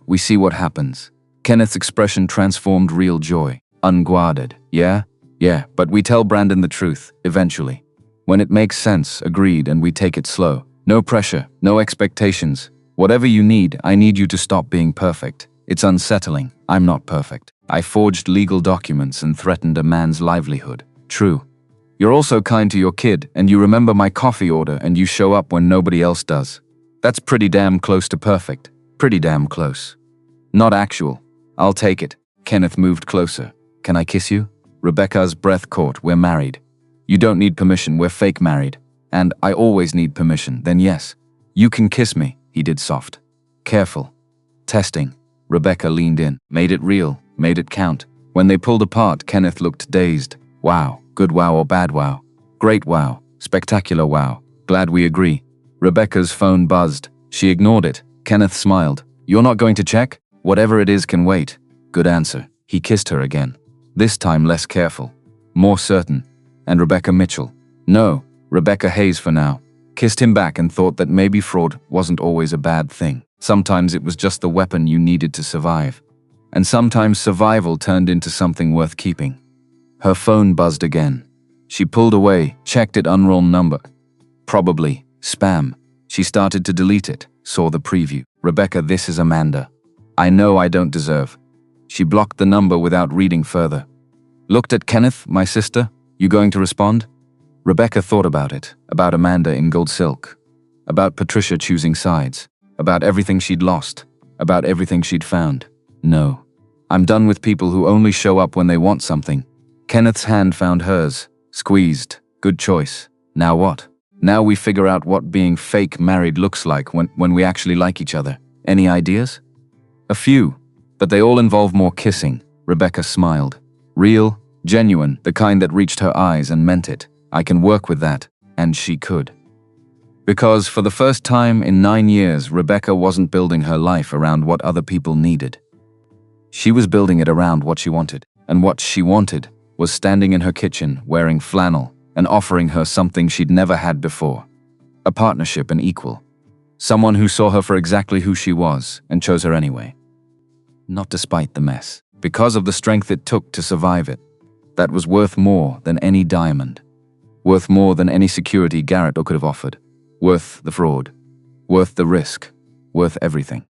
We see what happens. Kenneth's expression transformed real joy. Unguarded. Yeah? Yeah, but we tell Brandon the truth, eventually. When it makes sense, agreed, and we take it slow. No pressure, no expectations. Whatever you need, I need you to stop being perfect. It's unsettling. I'm not perfect. I forged legal documents and threatened a man's livelihood. True. You're also kind to your kid, and you remember my coffee order, and you show up when nobody else does. That's pretty damn close to perfect. Pretty damn close. Not actual. I'll take it. Kenneth moved closer. Can I kiss you? Rebecca's breath caught. We're married. You don't need permission. We're fake married. And I always need permission. Then yes. You can kiss me. He did soft. Careful. Testing. Rebecca leaned in. Made it real. Made it count. When they pulled apart, Kenneth looked dazed. Wow. Good wow or bad wow? Great wow. Spectacular wow. Glad we agree. Rebecca's phone buzzed. She ignored it. Kenneth smiled. You're not going to check? Whatever it is can wait. Good answer. He kissed her again. This time less careful. More certain. And Rebecca Mitchell. No. Rebecca Hayes for now. Kissed him back and thought that maybe fraud wasn't always a bad thing. Sometimes it was just the weapon you needed to survive. And sometimes survival turned into something worth keeping. Her phone buzzed again. She pulled away, checked it unrolled number. Probably spam. She started to delete it, saw the preview. Rebecca, this is Amanda. I know I don't deserve. She blocked the number without reading further. Looked at Kenneth, my sister. You going to respond? Rebecca thought about it, about Amanda in gold silk, about Patricia choosing sides, about everything she'd lost, about everything she'd found. No. I'm done with people who only show up when they want something. Kenneth's hand found hers, squeezed. Good choice. Now what? Now we figure out what being fake married looks like when we actually like each other. Any ideas? A few, but they all involve more kissing. Rebecca smiled. Real, genuine, the kind that reached her eyes and meant it. I can work with that, and she could. Because for the first time in 9 years, Rebecca wasn't building her life around what other people needed. She was building it around what she wanted, and what she wanted was standing in her kitchen wearing flannel and offering her something she'd never had before. A partnership, an equal. Someone who saw her for exactly who she was and chose her anyway. Not despite the mess, because of the strength it took to survive it. That was worth more than any diamond. Worth more than any security Garrett could have offered. Worth the fraud. Worth the risk. Worth everything.